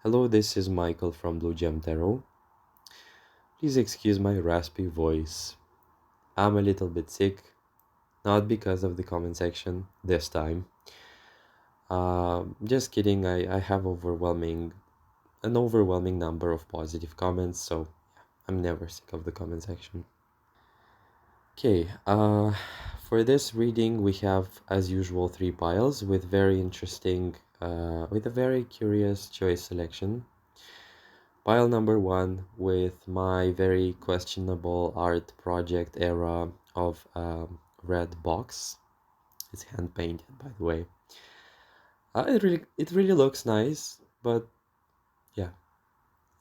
Hello, this is Michael from Blue Gem Tarot. Please excuse my raspy voice. I'm a little bit sick, not because of the comment section this time. Just kidding, I have an overwhelming number of positive comments, so I'm never sick of the comment section. Okay, for this reading, we have, as usual, three piles with with a very curious choice selection. Pile number one with my very questionable art project era of red box. It's hand painted, by the way. It really looks nice, but yeah,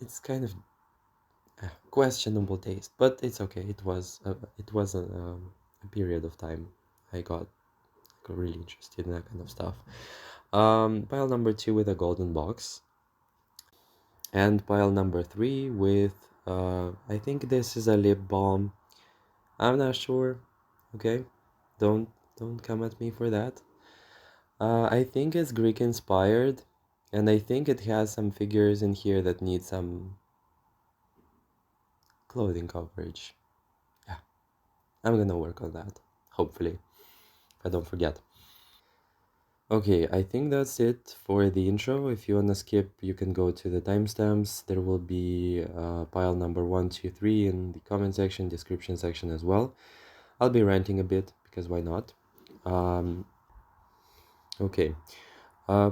it's kind of questionable taste. But it's okay. It was a period of time I got really interested in that kind of stuff. Pile number two with a golden box. And pile number three with I think this is a lip balm. I'm not sure. Okay, don't come at me for that. I think it's Greek inspired, and I think it has some figures in here that need some clothing coverage. Yeah, I'm gonna work on that. Hopefully, if I don't forget. Okay, I think that's it for the intro. If you wanna skip, you can go to the timestamps. There will be pile number one, two, three in the comment section, description section as well. I'll be ranting a bit because why not? Um, okay.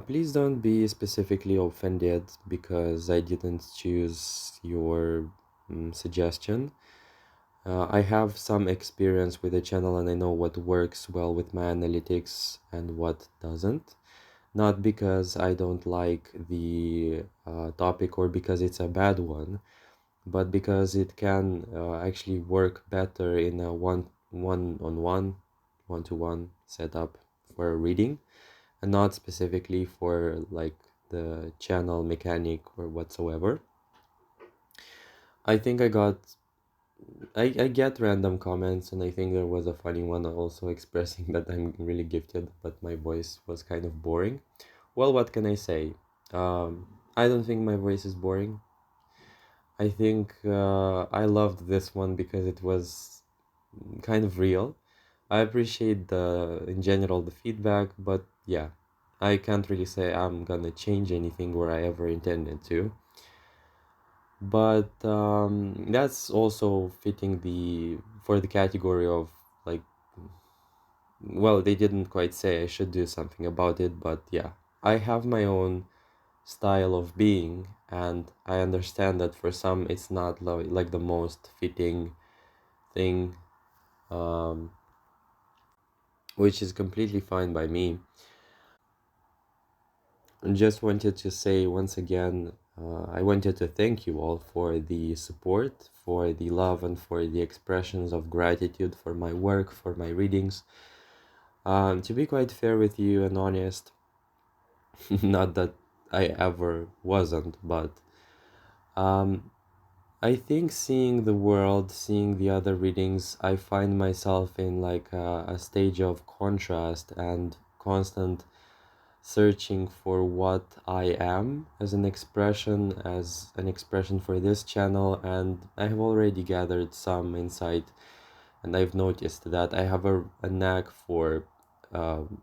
Please don't be specifically offended because I didn't choose your suggestion. I have some experience with the channel and I know what works well with my analytics and what doesn't. Not because I don't like the topic or because it's a bad one, but because it can actually work better in a one-to-one setup for a reading, and not specifically for like the channel mechanic or whatsoever. I think I get random comments, and I think there was a funny one also expressing that I'm really gifted, but my voice was kind of boring. Well, what can I say? I don't think my voice is boring. I think I loved this one because it was kind of real. I appreciate in general, the feedback, but yeah, I can't really say I'm gonna change anything where I ever intended to. But that's also fitting for the category of like, well, they didn't quite say I should do something about it, but yeah, I have my own style of being, and I understand that for some it's not like the most fitting thing, um, which is completely fine by me. And just wanted to say once again, I wanted to thank you all for the support, for the love, and for the expressions of gratitude for my work, for my readings. To be quite fair with you and honest, not that I ever wasn't, but um, I think seeing the world, seeing the other readings, I find myself in like a stage of contrast and constant searching for what I am as an expression for this channel, and I have already gathered some insight, and I've noticed that I have a knack for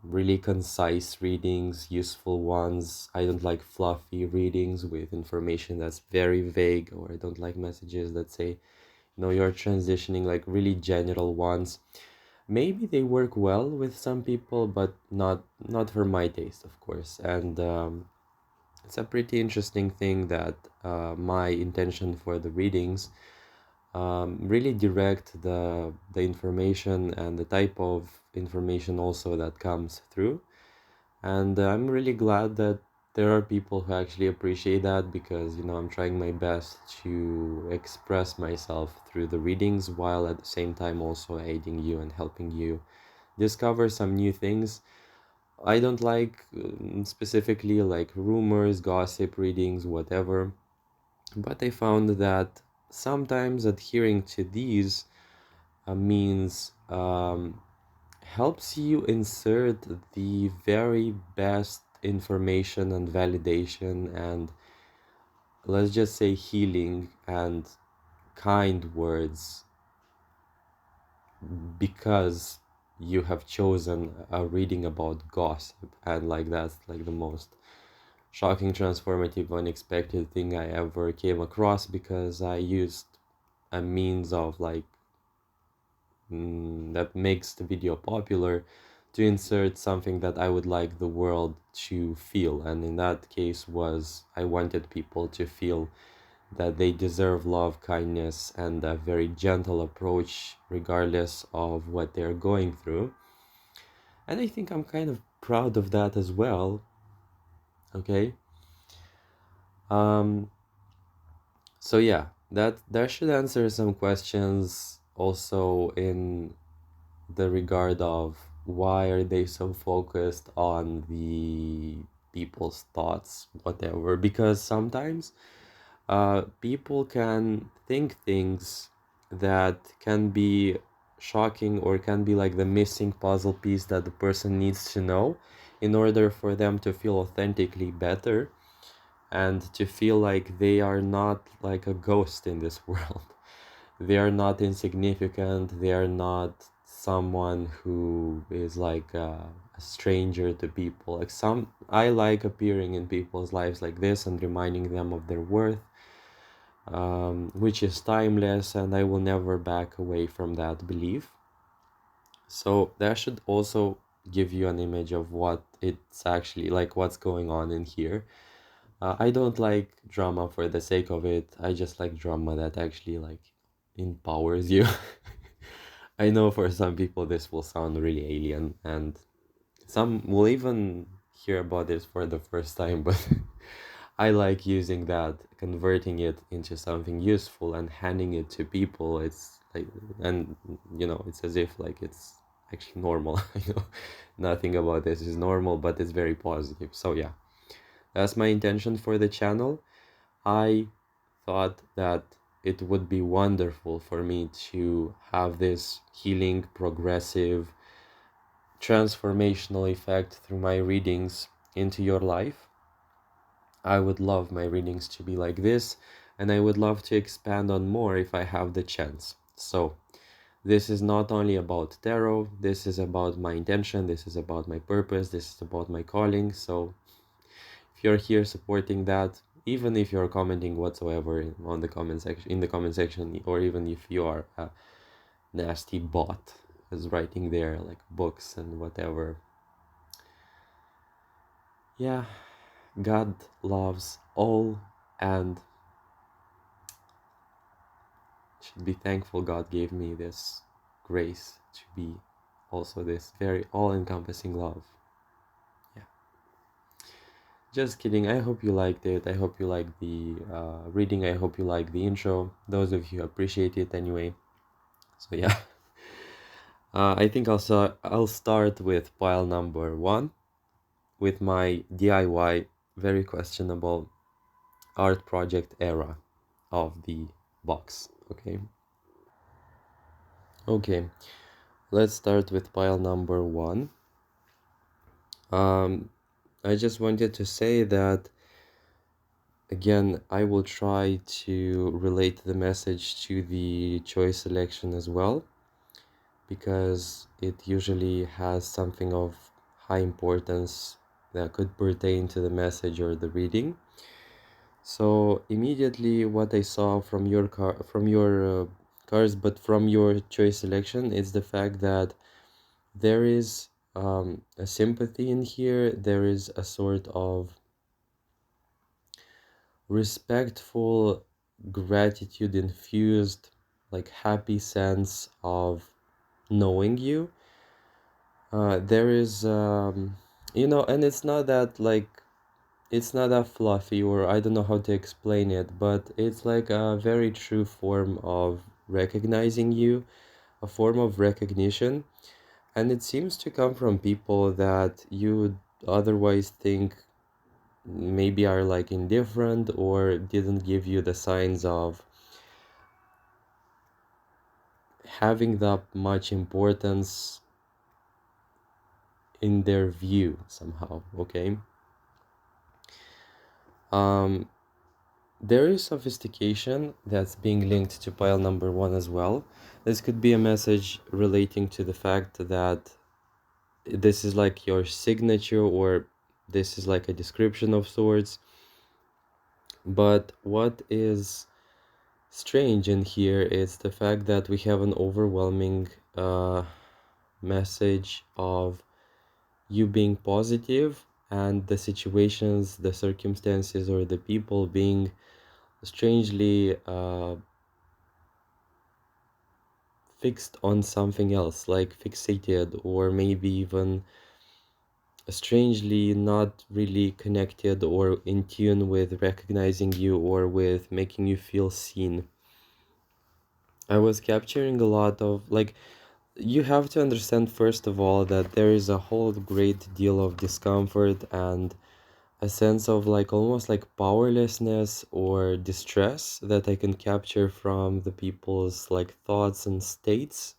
really concise readings, useful ones. I don't like fluffy readings with information that's very vague, or I don't like messages that say, you're transitioning, like really general ones. Maybe they work well with some people, but not for my taste, of course. And it's a pretty interesting thing that my intention for the readings really direct the information and the type of information also that comes through. And I'm really glad that there are people who actually appreciate that, because I'm trying my best to express myself through the readings while at the same time also aiding you and helping you discover some new things. I don't like specifically like rumors, gossip readings, whatever, but I found that sometimes adhering to these means helps you insert the very best information and validation and let's just say, healing and kind words because you have chosen a reading about gossip, and like that's like the most shocking, transformative, unexpected thing I ever came across, because I used a means of like that makes the video popular to insert something that I would like the world to feel. And in that case was, I wanted people to feel that they deserve love, kindness, and a very gentle approach regardless of what they're going through. And I think I'm kind of proud of that as well. Okay. Um so yeah, that should answer some questions also in the regard of why are they so focused on the people's thoughts, whatever. Because sometimes people can think things that can be shocking, or can be like the missing puzzle piece that the person needs to know in order for them to feel authentically better, and to feel like they are not like a ghost in this world. They are not insignificant, they are not someone who is like a stranger to people. Like, some, I like appearing in people's lives like this and reminding them of their worth, which is timeless, and I will never back away from that belief. So that should also give you an image of what it's actually like, what's going on in here. I don't like drama for the sake of it. I just like drama that actually like empowers you. I know for some people this will sound really alien, and some will even hear about this for the first time, but I like using that, converting it into something useful and handing it to people. It's like, and it's as if like it's actually normal. Nothing about this is normal, but it's very positive. So yeah, that's my intention for the channel. I thought that it would be wonderful for me to have this healing, progressive, transformational effect through my readings into your life. I would love my readings to be like this, and I would love to expand on more if I have the chance. So, this is not only about tarot, this is about my intention, this is about my purpose, this is about my calling. So, if you're here supporting that, even if you're commenting whatsoever on the comment section, in the comment section, or even if you are a nasty bot who's writing there like books and whatever, yeah, God loves all, and should be thankful God gave me this grace to be also this very all-encompassing love. Yeah, just kidding. I hope you liked it. I hope you liked the reading. I hope you liked the intro. Those of you who appreciate it anyway. So yeah, I think I'll start with pile number 1 with my DIY, very questionable art project era of the box. Okay, let's start with pile number 1. I just wanted to say that again, I will try to relate the message to the choice selection as well, because it usually has something of high importance that could pertain to the message or the reading. So immediately what I saw from your cards, but from your choice selection, is the fact that there is a sympathy in here. There is a sort of respectful, gratitude infused, like happy sense of knowing you. There is and it's not that like, it's not that fluffy, or I don't know how to explain it, but it's like a very true form of recognizing you, a form of recognition. And it seems to come from people that you would otherwise think maybe are like indifferent, or didn't give you the signs of having that much importance in their view somehow. Okay. um there is sophistication that's being linked to pile number one as well. This could be a message relating to the fact that this is like your signature, or this is like a description of sorts. But what is strange in here is the fact that we have an overwhelming message of you being positive, and the situations, the circumstances, or the people being strangely fixed on something else, like fixated, or maybe even strangely not really connected or in tune with recognizing you or with making you feel seen. I was capturing a lot of like, you have to understand first of all that there is a whole great deal of discomfort and a sense of like almost like powerlessness or distress that I can capture from the people's like thoughts and states.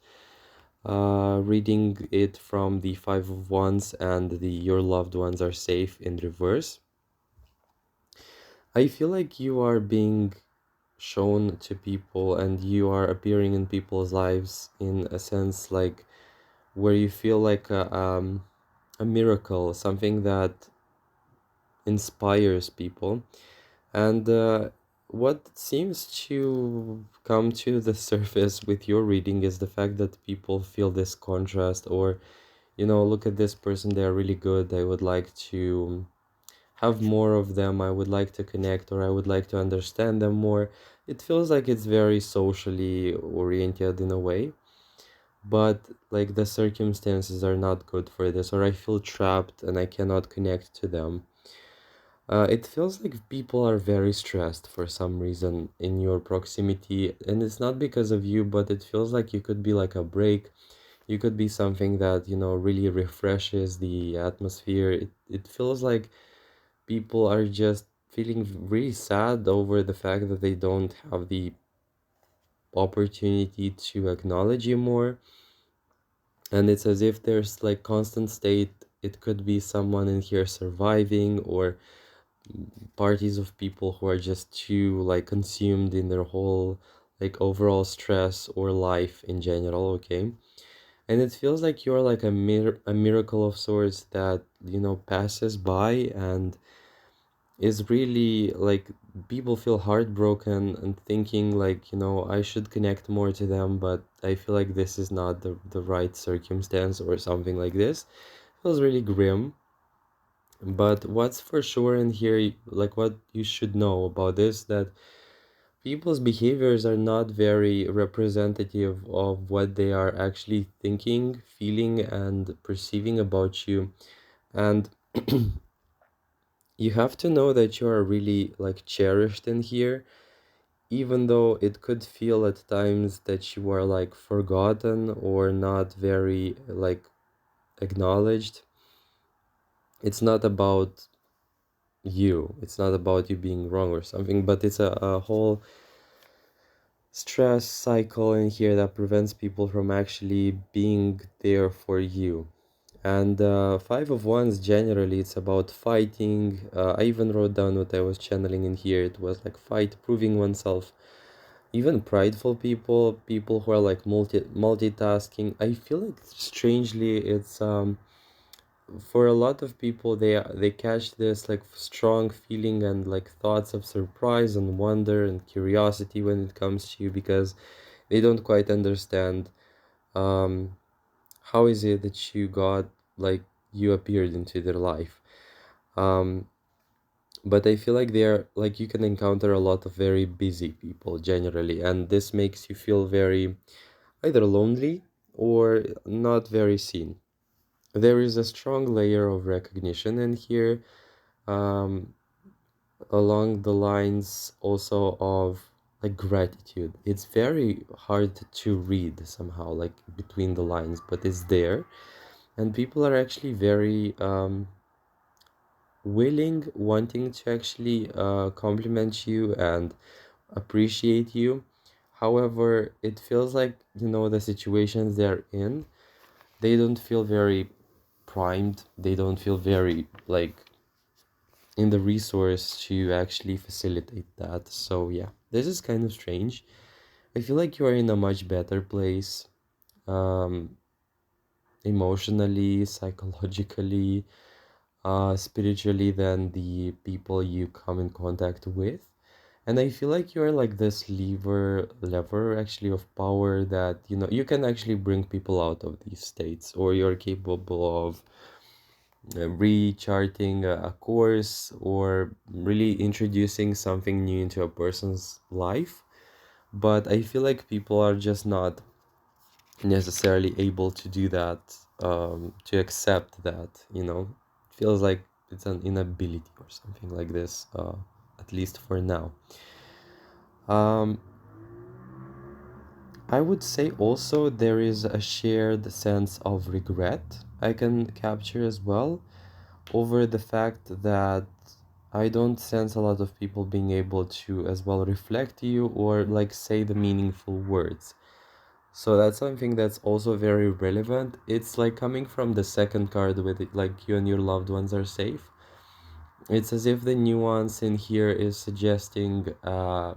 Reading it from the Five of Wands and the Your Loved Ones Are Safe in reverse, I feel like you are being shown to people and you are appearing in people's lives in a sense like where you feel like a miracle, something that inspires people. And what seems to come to the surface with your reading is the fact that people feel this contrast, or, look at this person, they're really good. I would like to have more of them. I would like to connect, or I would like to understand them more. It feels like it's very socially oriented in a way, but like the circumstances are not good for this, or I feel trapped and I cannot connect to them. It feels like people are very stressed for some reason in your proximity, and it's not because of you, but it feels like you could be like a break. You could be something that, really refreshes the atmosphere. It feels like people are just feeling really sad over the fact that they don't have the opportunity to acknowledge you more. And it's as if there's like constant state. It could be someone in here surviving, or parties of people who are just too like consumed in their whole like overall stress or life in general, okay? And it feels like you're like a miracle of sorts that, passes by and is really like, people feel heartbroken and thinking like, I should connect more to them, but I feel like this is not the right circumstance or something like this. Feels really grim. But what's for sure in here, like what you should know about this, that people's behaviors are not very representative of what they are actually thinking, feeling, and perceiving about you. And you have to know that you are really like cherished in here, even though it could feel at times that you are like forgotten or not very like acknowledged. It's not about you, it's not about you being wrong or something, but it's a whole stress cycle in here that prevents people from actually being there for you. And Five of Wands, generally, it's about fighting. I even wrote down what I was channeling in here. It was like fight, proving oneself. Even prideful people, people who are like multitasking. I feel like strangely, it's for a lot of people, they catch this like strong feeling and like thoughts of surprise and wonder and curiosity when it comes to you, because they don't quite understand um how is it that you got like you appeared into their life. um but I feel like they're like, you can encounter a lot of very busy people generally, and this makes you feel very either lonely or not very seen. There is a strong layer of recognition in here, um along the lines also of like gratitude. It's very hard to read somehow, like between the lines, but it's there. And people are actually very willing, wanting to actually compliment you and appreciate you. However, it feels like, the situations they're in, they don't feel very primed. They don't feel very like in the resource to actually facilitate that. So yeah, this is kind of strange. I feel like you are in a much better place, um, emotionally, psychologically, spiritually than the people you come in contact with. And I feel like you're like this lever actually of power that, you can actually bring people out of these states, or you're capable of recharting a course, or really introducing something new into a person's life. But I feel like people are just not necessarily able to do that, to accept that. Feels like it's an inability or something like this, at least for now. Um, I would say also there is a shared sense of regret I can capture as well, over the fact that I don't sense a lot of people being able to as well reflect you, or like say the meaningful words. So that's something that's also very relevant. It's like coming from the second card with it, like you and your loved ones are safe. It's as if the nuance in here is suggesting a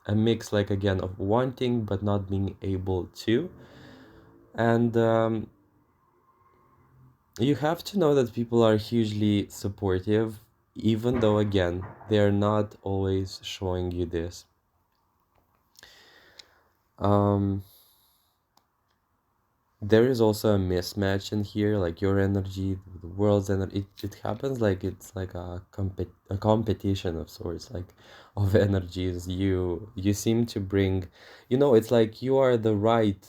mix, like again, of wanting but not being able to. And you have to know that people are hugely supportive, even though, again, they're not always showing you this. Um, there is also a mismatch in here, like your energy, the world's energy. It happens like it's like a competition of sorts, like of energies. You seem to bring, it's like you are the right,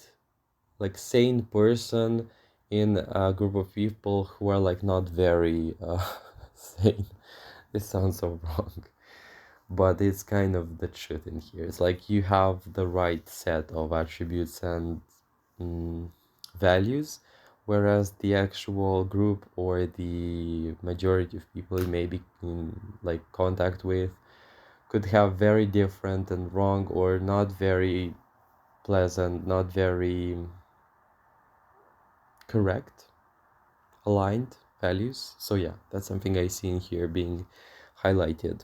like sane person in a group of people who are like not very sane. This sounds so wrong, but it's kind of the truth in here. It's like you have the right set of attributes and mm, values, whereas the actual group or the majority of people you may be in like contact with could have very different and wrong, or not very pleasant, not very correct, aligned values. So yeah, that's something I see in here being highlighted.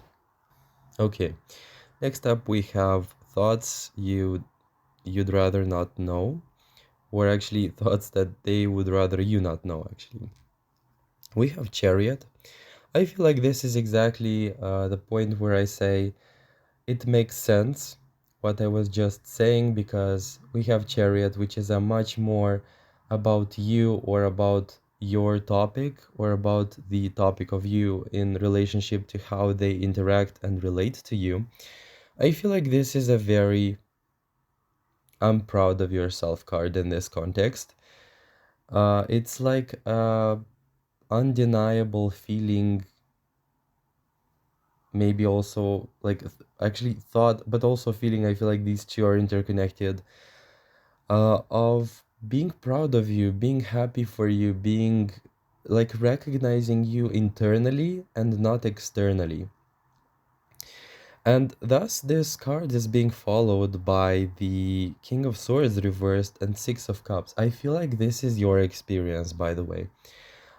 Okay, next up we have thoughts you'd rather not know, or actually thoughts that they would rather you not know, actually. We have Chariot. I feel like this is exactly the point where I say it makes sense what I was just saying, because we have Chariot, which is a much more about you, or about your topic, or about the topic of you in relationship to how they interact and relate to you. I feel like this is a very I'm proud of yourself card in this context. It's like a undeniable feeling, maybe also like actually thought, but also feeling. I feel like these two are interconnected. Of being proud of you, being happy for you, being like recognizing you internally and not externally. And thus, this card is being followed by the King of Swords reversed and Six of Cups. I feel like this is your experience, by the way.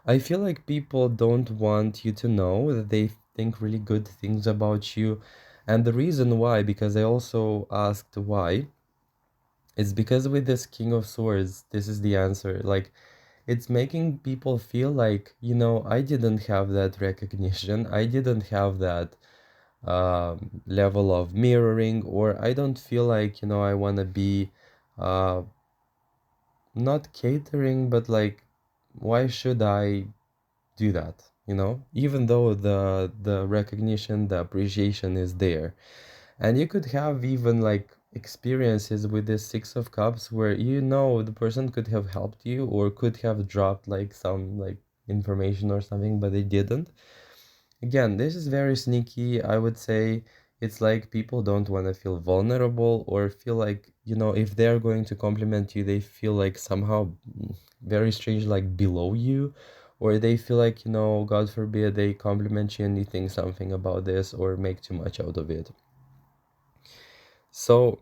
I feel like people don't want you to know that they think really good things about you. And the reason why, because I also asked why, is because with this King of Swords, this is the answer. Like, it's making people feel like, I didn't have that recognition. I didn't have that level of mirroring, or I don't feel like, I want to be uh, not catering, but like, why should I do that, even though the recognition, the appreciation is there. And you could have even like experiences with this Six of Cups where, the person could have helped you, or could have dropped like some like information or something, but they didn't. Again, this is very sneaky. I would say it's like people don't want to feel vulnerable, or feel like, if they're going to compliment you, they feel like somehow very strange, like below you, or they feel like, God forbid, they compliment you and you think something about this, or make too much out of it. So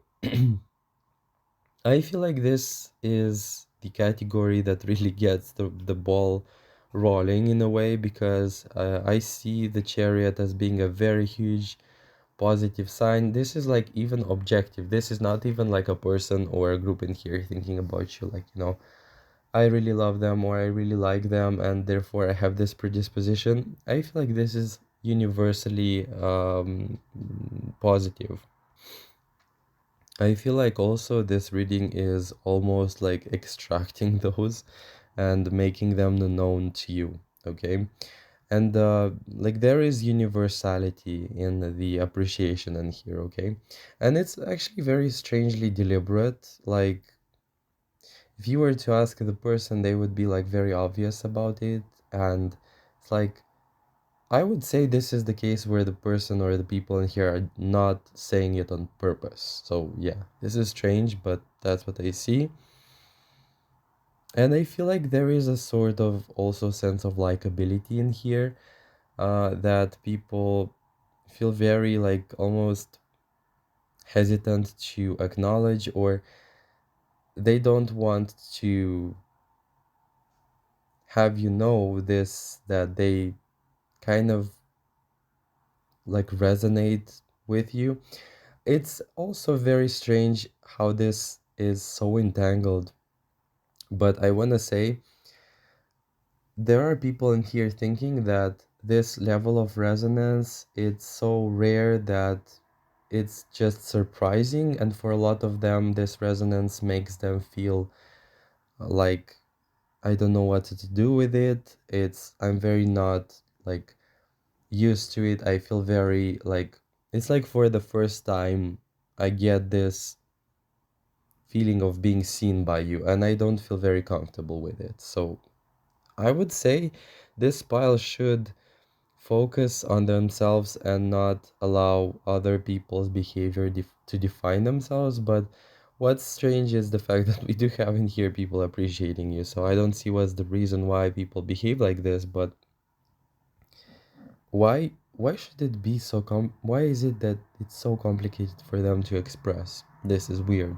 I feel like this is the category that really gets the ball rolling in a way, because I see the chariot as being a very huge positive sign. This is like even objective. This is not even like a person or a group in here thinking about you, like, I really love them or I really like them and therefore I have this predisposition. I feel like this is universally positive. I feel like also this reading is almost like extracting those and making them known to you, okay? And like there is universality in the appreciation in here, okay? And it's actually very strangely deliberate. Like if you were to ask the person, they would be like very obvious about it. And it's like, I would say this is the case where the person or the people in here are not saying it on purpose. So yeah, this is strange, but that's what I see. And I feel like there is a sort of also sense of likability in here, that people feel very like almost hesitant to acknowledge, or they don't want to have you know this, that they kind of like resonate with you. It's also very strange how this is so entangled, but I want to say there are people in here thinking that this level of resonance, it's so rare that it's just surprising, and for a lot of them this resonance makes them feel like I don't know what to do with it. I'm very not like used to it. I feel very like it's like for the first time I get this feeling of being seen by you, and I don't feel very comfortable with it. So I would say this pile should focus on themselves and not allow other people's behavior to define themselves. But what's strange is the fact that we do have in here people appreciating you. So I don't see what's the reason why people behave like this, but why should it be so why is it that it's so complicated for them to express? This is weird.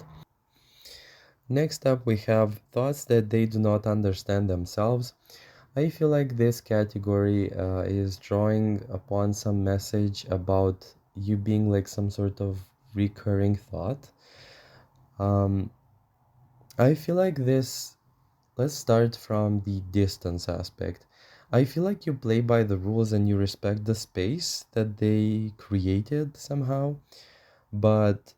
Next up, we have thoughts that they do not understand themselves. I feel like this category is drawing upon some message about you being like some sort of recurring thought. Um, I feel like this, let's start from the distance aspect. I feel like you play by the rules and you respect the space that they created somehow, but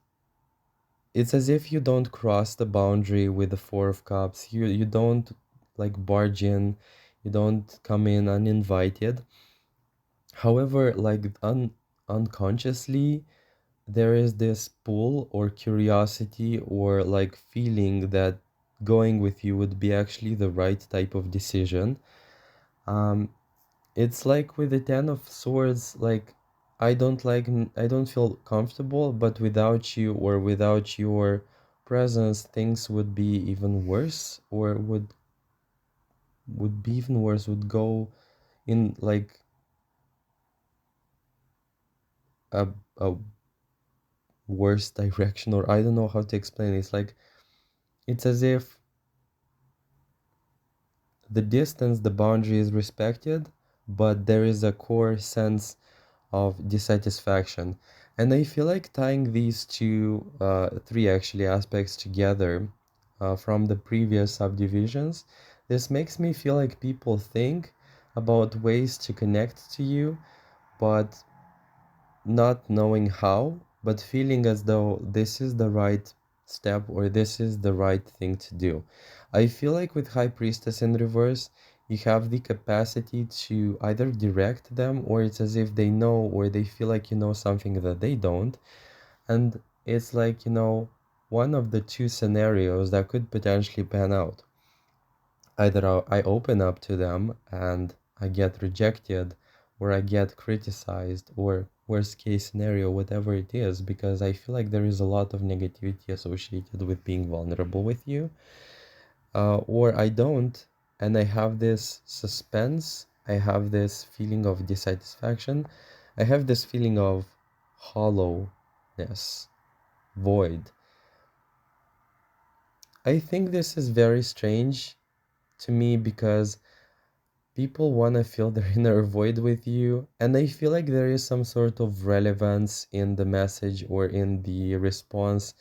it's as if you don't cross the boundary with the Four of Cups. You don't like barge in, you don't come in uninvited. However, like unconsciously, there is this pull or curiosity or like feeling that going with you would be actually the right type of decision. Um, it's like with the Ten of Swords, like I don't feel comfortable, but without you or without your presence, things would be even worse, or would be even worse, would go in like a a worse direction, or I don't know how to explain it. It's like it's as if the distance, the boundary is respected, but there is a core sense of dissatisfaction. And I feel like tying these two, three actually aspects together from the previous subdivisions, this makes me feel like people think about ways to connect to you, but not knowing how, but feeling as though this is the right step or this is the right thing to do. I feel like with High Priestess in reverse, you have the capacity to either direct them, or it's as if they know or they feel like you know something that they don't. And it's like, one of the two scenarios that could potentially pan out. Either I open up to them and I get rejected, or I get criticized, or worst case scenario, whatever it is, because I feel like there is a lot of negativity associated with being vulnerable with you. Or I don't, and I have this suspense, I have this feeling of dissatisfaction, I have this feeling of hollowness, void. I think this is very strange to me because people want to fill their inner void with you, and I feel like there is some sort of relevance in the message or in the response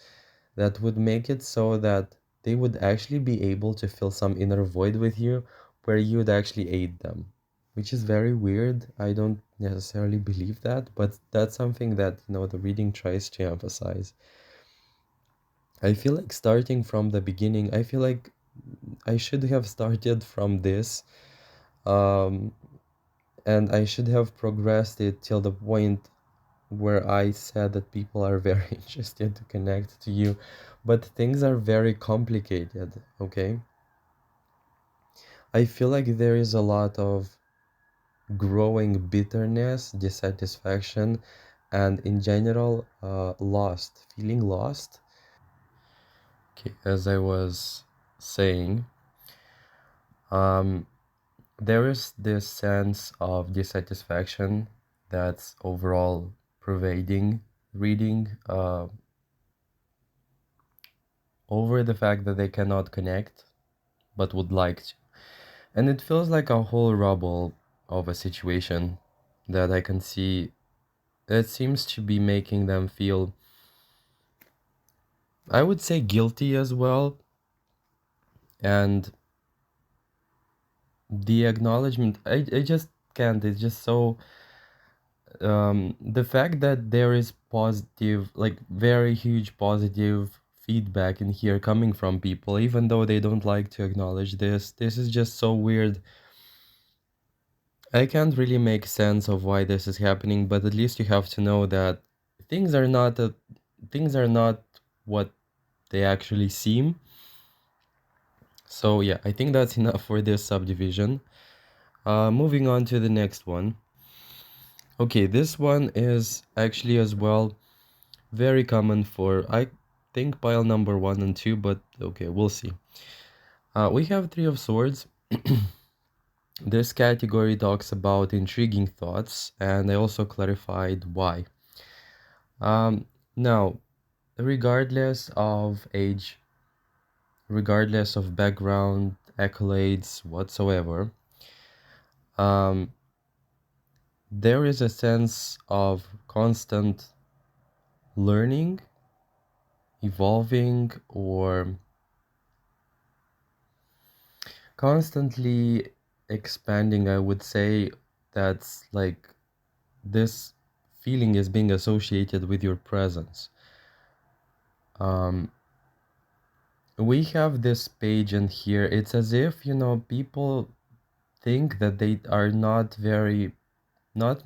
that would make it so that they would actually be able to fill some inner void with you where you would actually aid them, which is very weird. I don't necessarily believe that, but that's something that, the reading tries to emphasize. I feel like starting from the beginning, I feel like I should have started from this, um, and I should have progressed it till the point where I said that people are very interested to connect to you, but things are very complicated, okay? I feel like there is a lot of growing bitterness, dissatisfaction, and in general, feeling lost. Okay, as I was saying, um, there is this sense of dissatisfaction that's overall pervading reading, over the fact that they cannot connect but would like to. And it feels like a whole rubble of a situation that I can see that seems to be making them feel, I would say, guilty as well. And the acknowledgement, I just can't. It's just so, the fact that there is positive, like very huge positive feedback in here coming from people, even though they don't like to acknowledge this is just so weird. I can't really make sense of why this is happening, but at least you have to know that things are not a, things are not what they actually seem. So yeah, I think that's enough for this subdivision. Moving on to the next one. Okay, this one is actually as well very common for, I think, pile number 1 and 2, but okay, we'll see. We have Three of Swords. This category talks about intriguing thoughts, and I also clarified why. Now, regardless of age, regardless of background, accolades, whatsoever, um, there is a sense of constant learning, evolving, or constantly expanding, I would say. That's like this feeling is being associated with your presence. Um, we have this page in here. It's as if, people think that they are not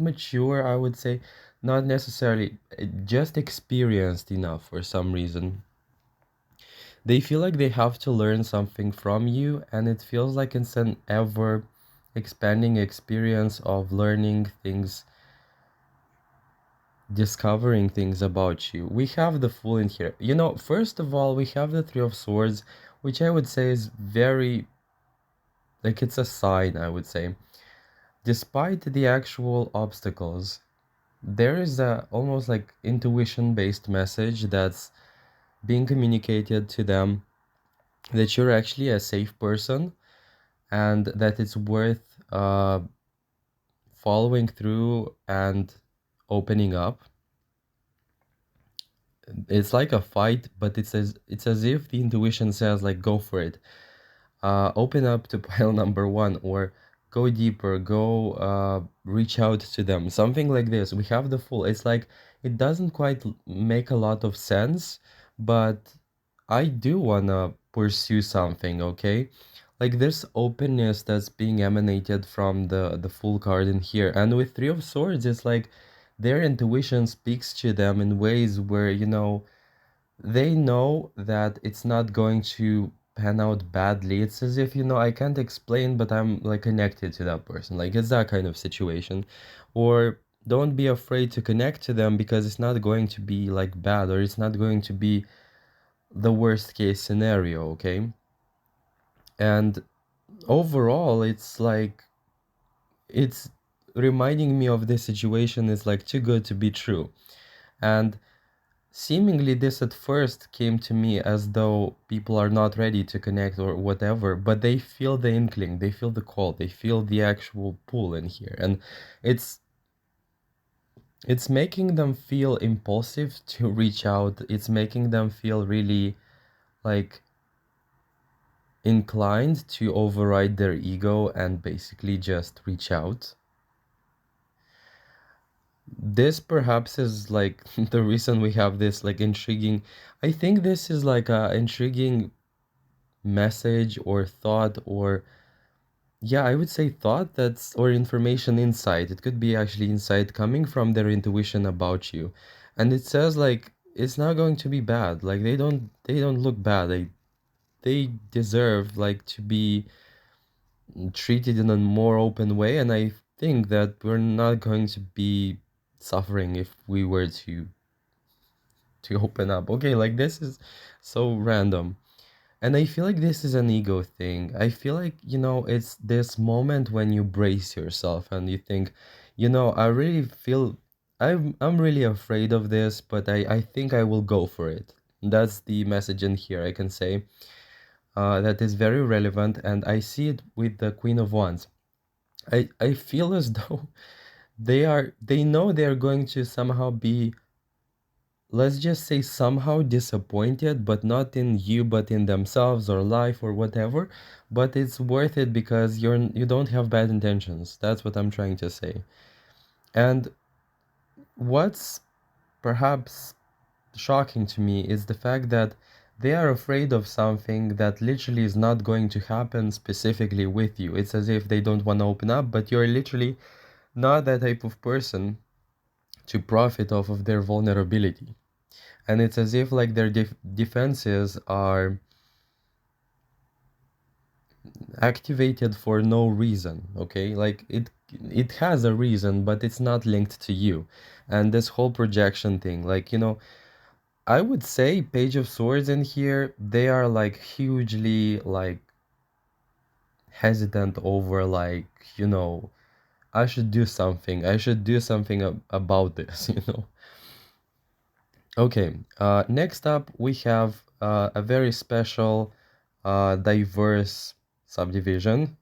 mature, I would say, not necessarily, just experienced enough for some reason. They feel like they have to learn something from you, and it feels like it's an ever expanding experience of learning things, discovering things about you. We have the Fool in here. First of all, we have the Three of Swords, which I would say is very, like, it's a sign, I would say. Despite the actual obstacles, there is a almost like intuition based message that's being communicated to them, that you're actually a safe person, and that it's worth following through and opening up. It's like a fight, but it's as if the intuition says, like, go for it. Open up to pile number 1, or go deeper, go reach out to them, something like this. We have the Fool. It's like it doesn't quite make a lot of sense, but I do wanna pursue something, okay? Like this openness that's being emanated from the Fool card in here. And with Three of Swords, it's like their intuition speaks to them in ways where, they know that it's not going to pan out badly. It's as if, I can't explain, but I'm like connected to that person. Like it's that kind of situation. Or don't be afraid to connect to them, because it's not going to be like bad, or it's not going to be the worst case scenario, okay? And overall, it's like, it's reminding me of this situation is like too good to be true. And seemingly this at first came to me as though people are not ready to connect or whatever, but they feel the inkling, they feel the call, they feel the actual pull in here, and it's it's making them feel impulsive to reach out. It's making them feel really like inclined to override their ego and basically just reach out. This perhaps is like the reason we have this like intriguing. I think this is like a intriguing message or thought, or yeah, I would say thought, that's or information, insight. It could be actually insight coming from their intuition about you. And it says like it's not going to be bad. Like they don't look bad. They deserve like to be treated in a more open way, and I think that we're not going to be suffering if we were to open up. Okay, like this is so random. And I feel like this is an ego thing. I feel like, it's this moment when you brace yourself and you think, I really feel I'm really afraid of this, but I think I will go for it. That's the message in here, I can say. That is very relevant, and I see it with the Queen of Wands. I feel as though they know they're going to somehow be, let's just say, somehow disappointed, but not in you, but in themselves or life or whatever. But it's worth it because you don't have bad intentions. That's what I'm trying to say. And what's perhaps shocking to me is the fact that they are afraid of something that literally is not going to happen specifically with you. It's as if they don't want to open up, but you're literally not that type of person to profit off of their vulnerability. And it's as if like their defenses are activated for no reason. Okay, like it has a reason, but it's not linked to you. And this whole projection thing, like, I would say Page of Swords in here, they are like hugely like hesitant over like, I should do something, about this. Okay, next up we have a very special, diverse subdivision.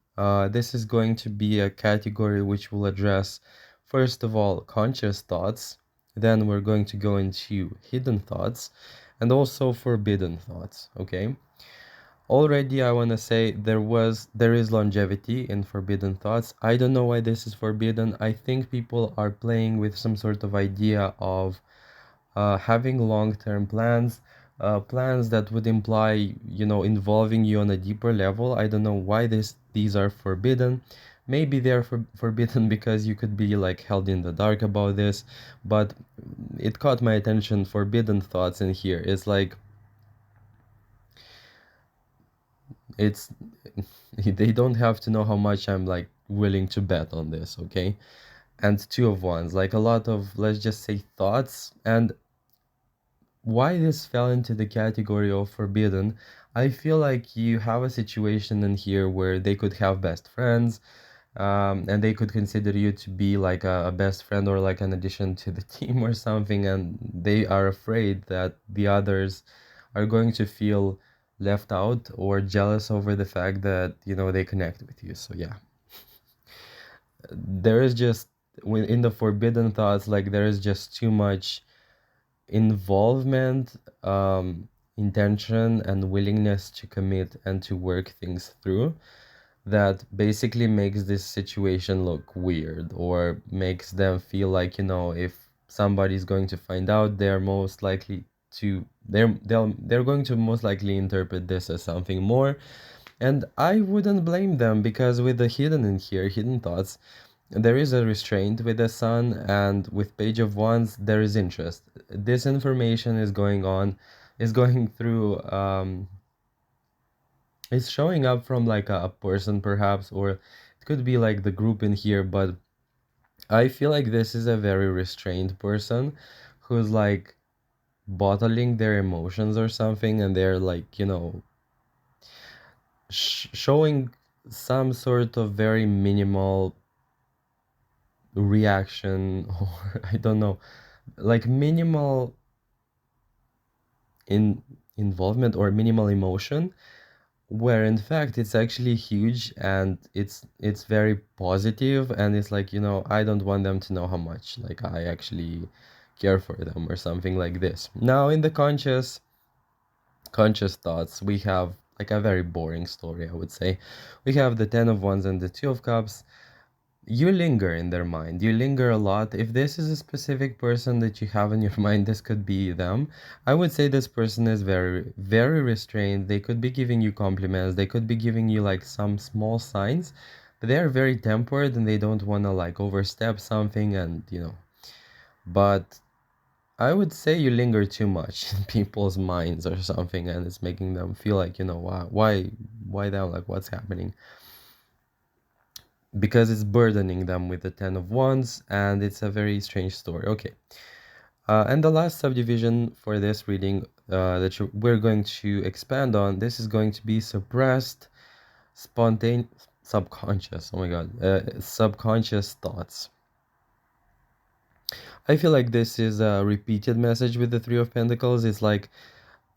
This is going to be a category which will address, first of all, conscious thoughts, then we're going to go into hidden thoughts, and also forbidden thoughts, okay? Already I want to say there is longevity in forbidden thoughts. I don't know why this is forbidden. I think people are playing with some sort of idea of having long-term plans, plans that would imply, involving you on a deeper level. I don't know why these are forbidden. Maybe they're forbidden because you could be like held in the dark about this, but it caught my attention. Forbidden thoughts in here. It's like it's they don't have to know how much I'm like willing to bet on this, okay? And Two of Wands, like a lot of, let's just say, thoughts. And why this fell into the category of forbidden, I feel like you have a situation in here where they could have best friends, and they could consider you to be like a best friend or like an addition to the team or something, and they are afraid that the others are going to feel left out or jealous over the fact that, they connect with you. So yeah, there is just, in the forbidden thoughts, like there is just too much involvement, intention, and willingness to commit and to work things through, that basically makes this situation look weird, or makes them feel like, if somebody's going to find out, they're most likely to they're going to most likely interpret this as something more. And I wouldn't blame them, because with the hidden in here, hidden thoughts, there is a restraint with the sun, and with Page of Wands, there is interest. This information is going through, it's showing up from like a person perhaps, or it could be like the group in here, but I feel like this is a very restrained person who's like bottling their emotions or something, and they're like, showing some sort of very minimal reaction, or I don't know, like minimal in involvement or minimal emotion, where in fact it's actually huge, and it's very positive, and it's like, I don't want them to know how much like I actually care for them or something like this. Now in the conscious thoughts, we have like a very boring story, I would say. We have the 10 of Wands and the 2 of Cups. You linger in their mind. You linger a lot. If this is a specific person that you have in your mind, this could be them. I would say this person is very, very restrained. They could be giving you compliments. They could be giving you like some small signs, but they are very tempered and they don't want to like overstep something, and but I would say you linger too much in people's minds or something, and it's making them feel like, why them? Like, what's happening? Because it's burdening them with the 10 of Wands, and it's a very strange story. Okay. And the last subdivision for this reading that we're going to expand on, this is going to be suppressed, spontaneous, subconscious. Oh my God. Subconscious thoughts. I feel like this is a repeated message with the Three of Pentacles. It's like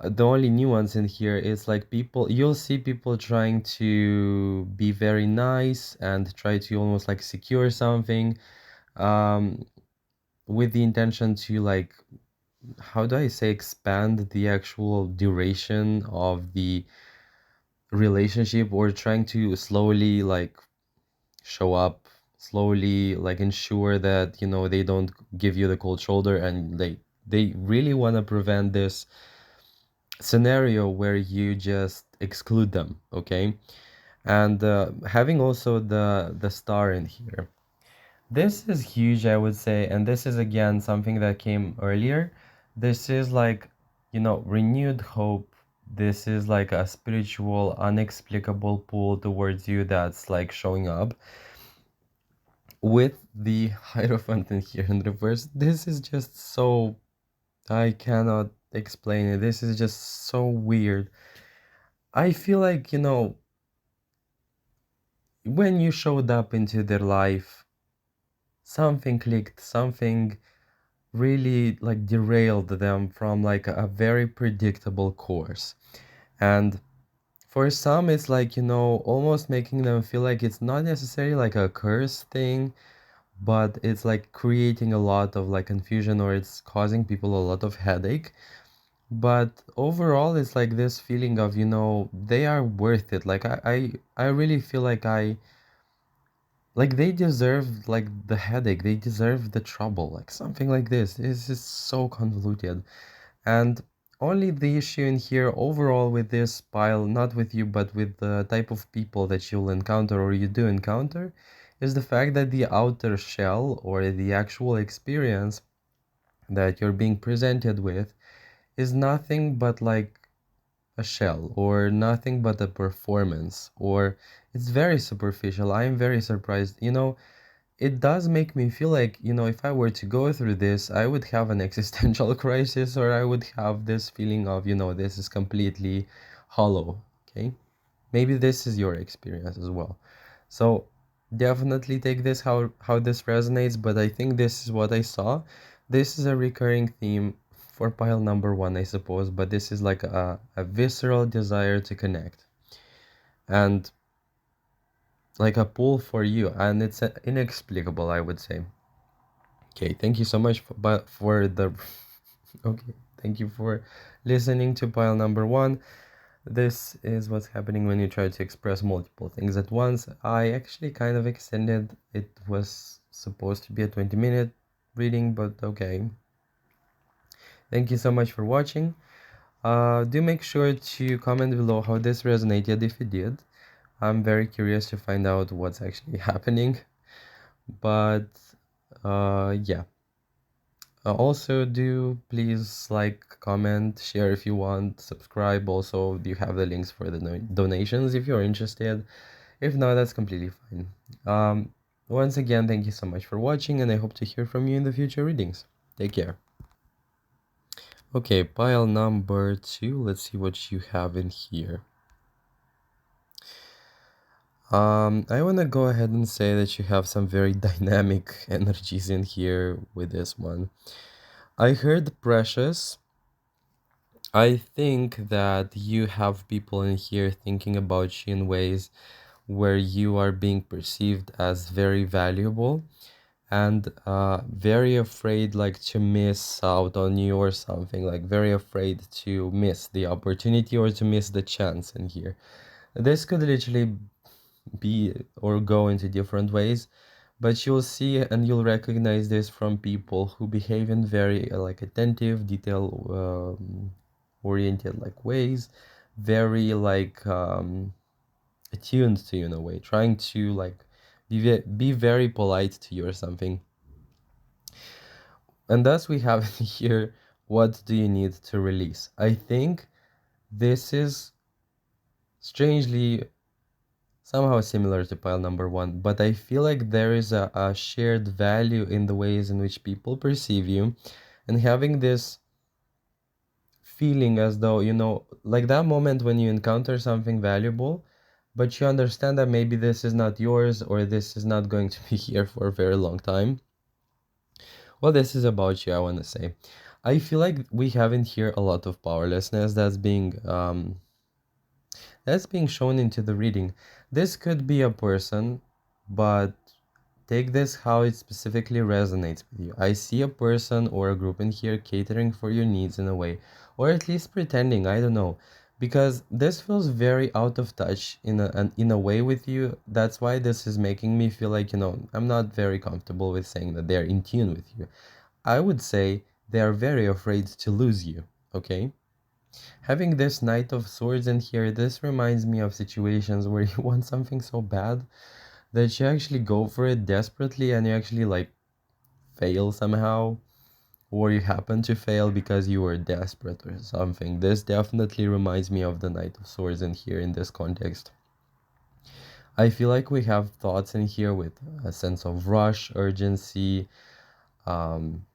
the only nuance in here is like you'll see people trying to be very nice and try to almost like secure something, um, with the intention to like, how do I say, expand the actual duration of the relationship, or trying to slowly like show up, slowly like ensure that they don't give you the cold shoulder, and they really want to prevent this scenario where you just exclude them. Okay. And having also the star in here, this is huge, I would say, and this is again something that came earlier. This is like, renewed hope. This is like a spiritual unexplicable pull towards you that's like showing up with the Hierophant in here in reverse. This is just so, I cannot explain it. This is just so weird. I feel like, when you showed up into their life, something clicked, something really like derailed them from like a very predictable course. And for some, it's like, almost making them feel like it's not necessarily like a curse thing, but it's like creating a lot of like confusion, or it's causing people a lot of headache. But overall, it's like this feeling of, they are worth it. Like I really feel like they deserve like the headache, they deserve the trouble, like something like this. This is so convoluted. And only the issue in here overall with this pile, not with you, but with the type of people that you'll encounter or you do encounter, is the fact that the outer shell or the actual experience that you're being presented with is nothing but like a shell, or nothing but a performance, or it's very superficial. I'm very surprised. It does make me feel like, if I were to go through this, I would have an existential crisis, or I would have this feeling of, this is completely hollow. Okay. Maybe this is your experience as well. So definitely take this how this resonates, but I think this is what I saw. This is a recurring theme for pile number one, I suppose, but this is like a visceral desire to connect, and like a pull for you, and it's inexplicable, I would say. Okay, thank you so much for the okay, thank you for listening to pile number one. This is what's happening when you try to express multiple things at once. I actually kind of extended. It was supposed to be a 20-minute reading, but okay. Thank you so much for watching. Do make sure to comment below how this resonated if it did. I'm very curious to find out what's actually happening. But yeah. Also, do please like, comment, share if you want, subscribe. Also, you have the links for the donations if you're interested. If not, that's completely fine. Once again, thank you so much for watching, and I hope to hear from you in the future readings. Take care. Okay, pile number two. Let's see what you have in here. I want to go ahead and say that you have some very dynamic energies in here with this one. I heard precious. I think that you have people in here thinking about you in ways where you are being perceived as very valuable and very afraid like to miss out on you or something, like very afraid to miss the opportunity or to miss the chance in here. This could literally be or go into different ways, but you'll see and you'll recognize this from people who behave in very like attentive, detail oriented like ways, very like attuned to you in a way, trying to like be very polite to you or something. And thus we have here, what do you need to release? I think this is strangely somehow similar to pile number one, but I feel like there is a shared value in the ways in which people perceive you, and having this feeling as though, like that moment when you encounter something valuable, but you understand that maybe this is not yours or this is not going to be here for a very long time. Well, this is about you, I want to say. I feel like we have in here a lot of powerlessness that's being shown into the reading. This could be a person, but take this how it specifically resonates with you. I see a person or a group in here catering for your needs in a way, or at least pretending, I don't know. Because this feels very out of touch in a way with you. That's why this is making me feel like, I'm not very comfortable with saying that they're in tune with you. I would say they are very afraid to lose you, okay? Having this Knight of Swords in here, this reminds me of situations where you want something so bad that you actually go for it desperately and you actually like fail somehow, or you happen to fail because you were desperate or something. This definitely reminds me of the Knight of Swords in here in this context. I feel like we have thoughts in here with a sense of rush, urgency, um,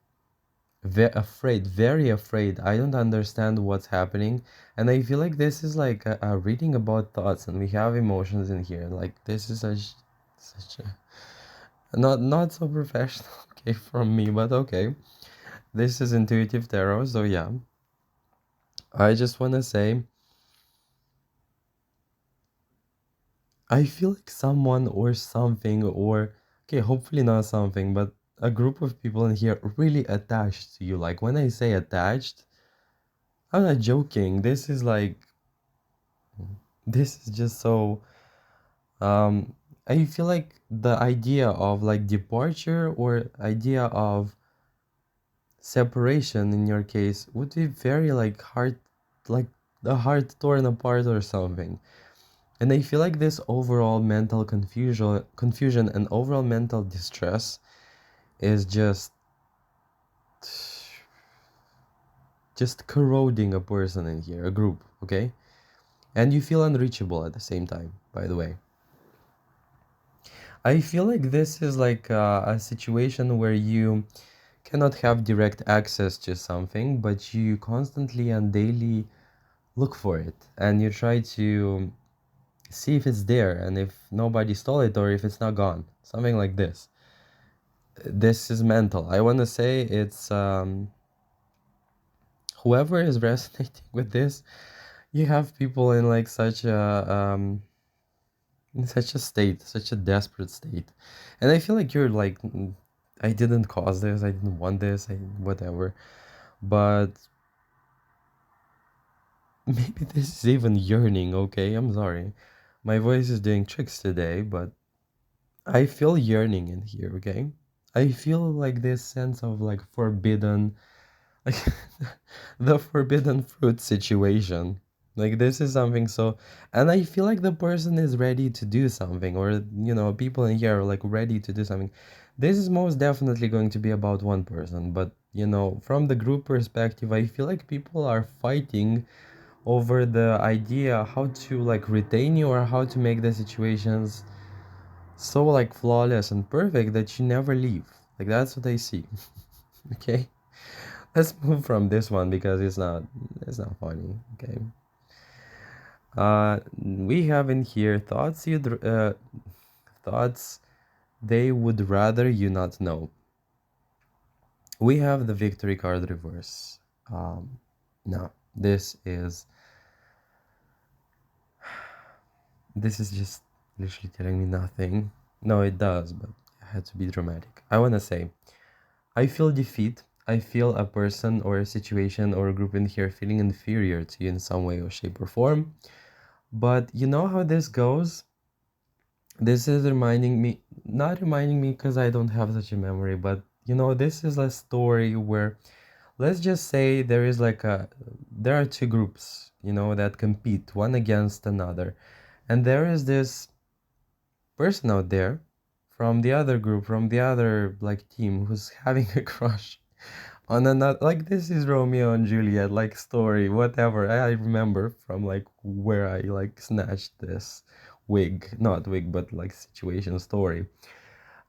afraid, very afraid. I don't understand what's happening, and I feel like this is like a reading about thoughts, and we have emotions in here. Like this is such a not so professional, okay, from me, but okay. This is intuitive tarot, so yeah. I just want to say, I feel like someone or something, or okay, hopefully not something, but a group of people in here really attached to you. Like when I say attached, I'm not joking. This is just so I feel like the idea of like departure or idea of separation in your case would be very like hard, like the heart torn apart or something. And I feel like this overall mental confusion and overall mental distress is just corroding a person in here, a group, okay? And you feel unreachable at the same time, by the way. I feel like this is like a situation where you cannot have direct access to something, but you constantly and daily look for it and you try to see if it's there and if nobody stole it or if it's not gone. Something like this. This is mental. I want to say it's whoever is resonating with this, you have people in like such a in such a state, such a desperate state. And I feel like you're like, I didn't cause this, I didn't want this, whatever. But maybe this is even yearning, okay? I'm sorry. My voice is doing tricks today, but I feel yearning in here, okay? I feel like this sense of like forbidden, like the forbidden fruit situation. Like this is something so, and I feel like the person is ready to do something, or people in here are like ready to do something. This is most definitely going to be about one person, but from the group perspective, I feel like people are fighting over the idea how to like retain you or how to make the situations so like flawless and perfect that you never leave. Like that's what I see. Okay, let's move from this one because it's not funny. Okay, we have in here thoughts they would rather you not know. We have the victory card reverse. um no, This is this is just literally telling me nothing. No, it does, but I had to be dramatic. I want to say, I feel defeat. I feel a person or a situation or a group in here feeling inferior to you in some way or shape or form. But you know how this goes? This is reminding me, not reminding me because I don't have such a memory, but this is a story where, let's just say there are two groups, that compete one against another. And there is this person out there from the other group, from the other like team who's having a crush on another, like this is Romeo and Juliet like story, whatever. I remember from like where I like snatched this not wig, but like situation story.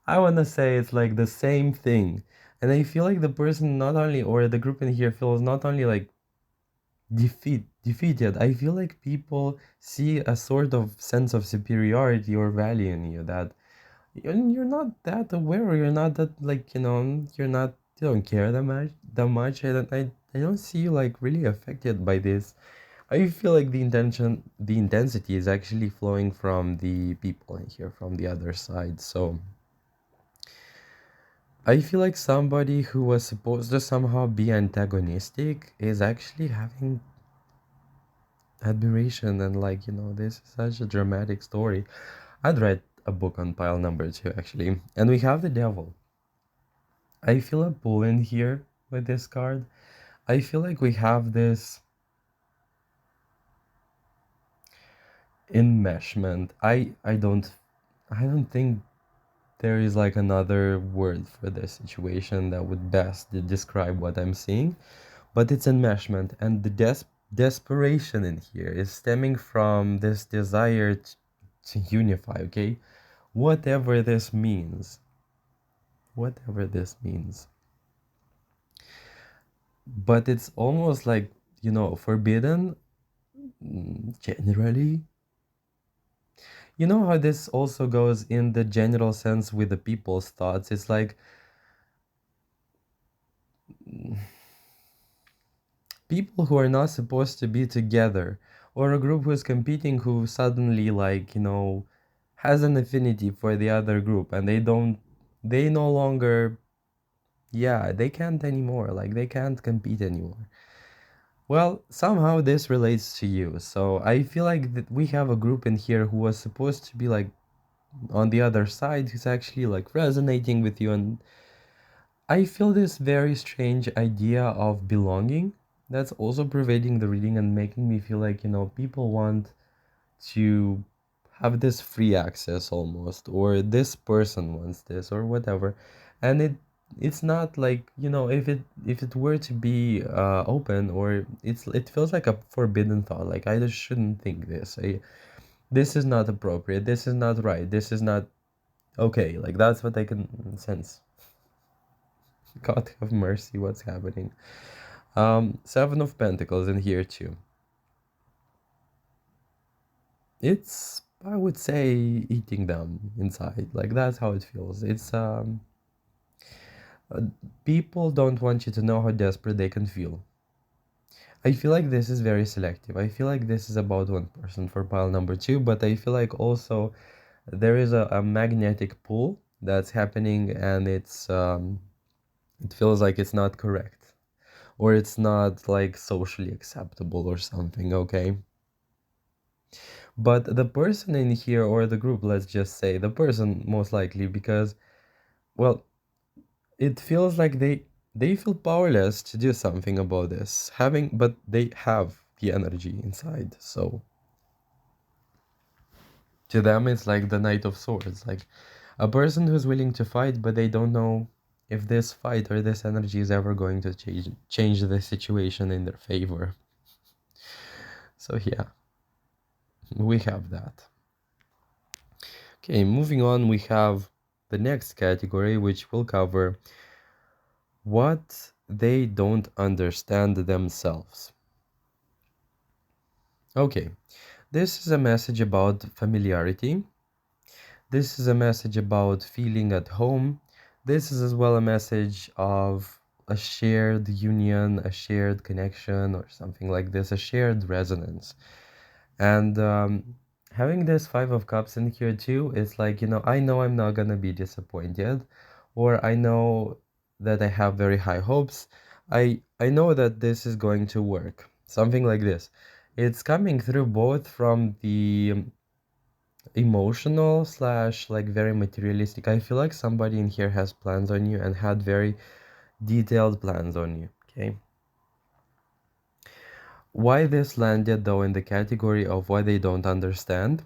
I want to say it's like the same thing. And I feel like the person not only, or the group in here feels not only like defeated. I feel like people see a sort of sense of superiority or value in you that you're not that aware, or you're not that like you don't care that much. I don't see you like really affected by this. I feel like the intensity is actually flowing from the people in here from the other side. So I feel like somebody who was supposed to somehow be antagonistic is actually having admiration, and like this is such a dramatic story. I'd write a book on pile number two, actually. And we have the devil. I feel a pull in here with this card. I feel like we have this enmeshment. I don't think there is like another word for this situation that would best describe what I'm seeing, but it's enmeshment. And the desperation in here is stemming from this desire to unify, okay? Whatever this means. Whatever this means. But it's almost like, forbidden, generally. You know how this also goes in the general sense with the people's thoughts? It's like people who are not supposed to be together, or a group who is competing who suddenly, like, has an affinity for the other group, and they no longer, yeah, they can't anymore. Like, they can't compete anymore. Well, somehow this relates to you. So I feel like that we have a group in here who was supposed to be like on the other side, who's actually like resonating with you. And I feel this very strange idea of belonging that's also pervading the reading and making me feel like, people want to have this free access almost, or this person wants this or whatever. And it's not like, if it were to be open, or it feels like a forbidden thought, like I just shouldn't think this is not appropriate, this is not right, this is not okay. Like that's what I can sense. God have mercy, what's happening? Seven of Pentacles in here too. It's, I would say, eating them inside. Like that's how it feels. It's uh, people don't want you to know how desperate they can feel. I feel like this is very selective. I feel like this is about one person for pile number two, but I feel like also there is a magnetic pull that's happening, and it feels like it's not correct, or it's not like socially acceptable or something, okay? But the person in here, or the group, let's just say the person most likely, because, well, it feels like they feel powerless to do something about this, but they have the energy inside. So to them it's like the Knight of Swords, like a person who's willing to fight, but they don't know if this fight or this energy is ever going to change the situation in their favor. So yeah, we have that. Okay, moving on, we have the next category, which will cover what they don't understand themselves. Okay, this is a message about familiarity. This is a message about feeling at home. This is as well a message of a shared union, a shared connection, or something like this, a shared resonance. And having this Five of Cups in here too, it's like, I know I'm not gonna be disappointed, or I know that I have very high hopes. I know that this is going to work. Something like this. It's coming through both from the emotional slash like very materialistic. I feel like somebody in here has plans on you and had very detailed plans on you. Okay. Why this landed though in the category of why they don't understand?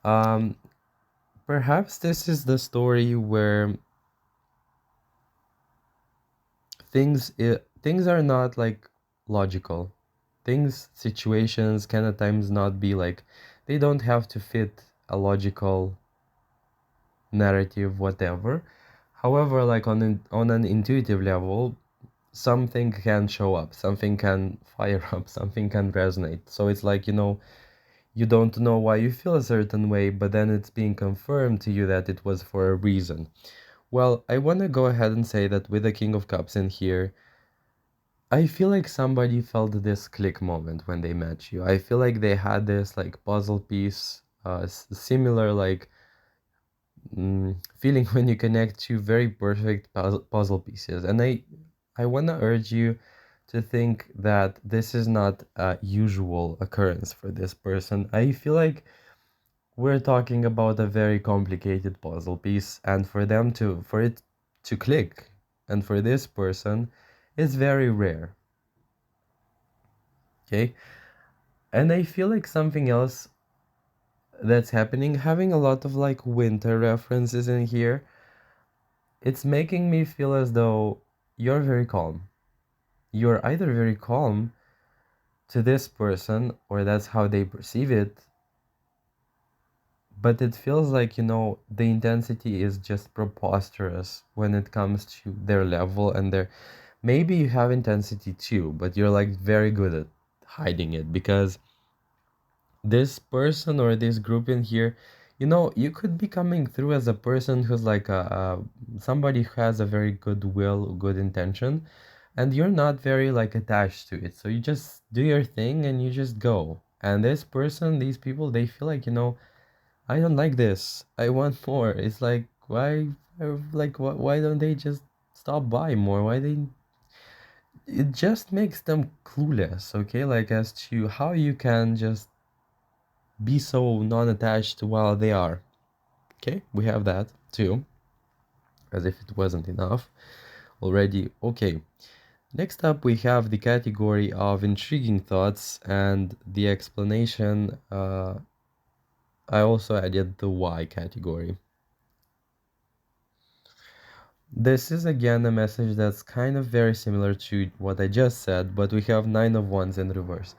Um, Perhaps this is the story where things are not like logical. Things, situations can at times not be like, they don't have to fit a logical narrative, whatever. However, like on an intuitive level, something can show up, something can fire up, something can resonate. So it's like, you don't know why you feel a certain way, but then it's being confirmed to you that it was for a reason. Well, I want to go ahead and say that with the King of Cups in here, I feel like somebody felt this click moment when they met you. I feel like they had this like puzzle piece, similar like feeling when you connect two very perfect puzzle pieces. And I want to urge you to think that this is not a usual occurrence for this person. I feel like we're talking about a very complicated puzzle piece, and for it to click, and for this person, it's very rare. Okay? And I feel like something else that's happening, having a lot of like winter references in here, it's making me feel as though you're very calm. You're either very calm to this person, or that's how they perceive it, but it feels like, the intensity is just preposterous when it comes to their level and their. Maybe you have intensity too, but you're like very good at hiding it because this person or this group in here, you could be coming through as a person who's like somebody who has a very good will, good intention, and you're not very like attached to it. So you just do your thing and you just go. And this person, these people, they feel like, I don't like this. I want more. It's like why don't they just stop by more? Why they It just makes them clueless, okay? Like as to how you can just be so non-attached while they are. Okay, we have that too, as if it wasn't enough already. Okay, next up we have the category of intriguing thoughts and the explanation. I also added the why category. This is again a message that's kind of very similar to what I just said, but we have Nine of Wands in reverse.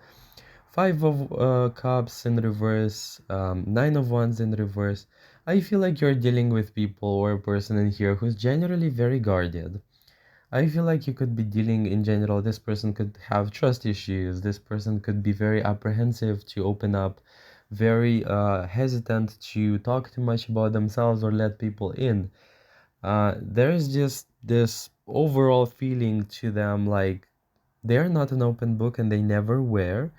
Five of Cups in reverse, Nine of Wands in reverse. I feel like you're dealing with people or a person in here who's generally very guarded. I feel like you could be dealing in general, this person could have trust issues, this person could be very apprehensive to open up, very hesitant to talk too much about themselves or let people in. There's just this overall feeling to them like they're not an open book and they never were,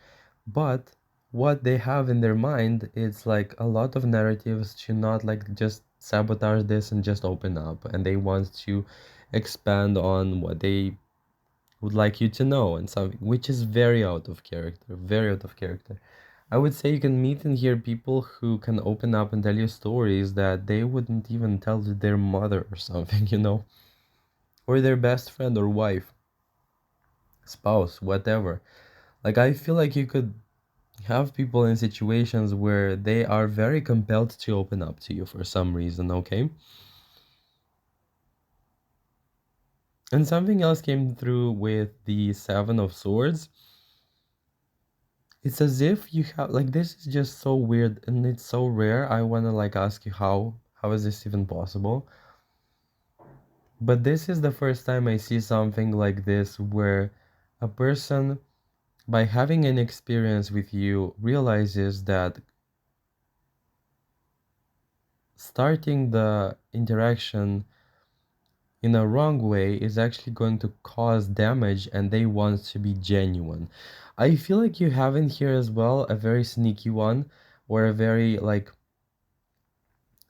but what they have in their mind is like a lot of narratives to not like just sabotage this and just open up, and they want to expand on what they would like you to know and something which is very out of character, very out of character. I would say you can meet and hear people who can open up and tell you stories that they wouldn't even tell to their mother or something, or their best friend or wife, spouse, whatever. Like I feel like you could have people in situations where they are very compelled to open up to you for some reason, okay? And something else came through with the Seven of Swords. It's as if you have like this is just so weird and it's so rare. I want to like ask you how is this even possible? But this is the first time I see something like this where a person by having an experience with you realizes that starting the interaction in a wrong way is actually going to cause damage, and they want to be genuine. I feel like you have in here as well a very sneaky one, or a very like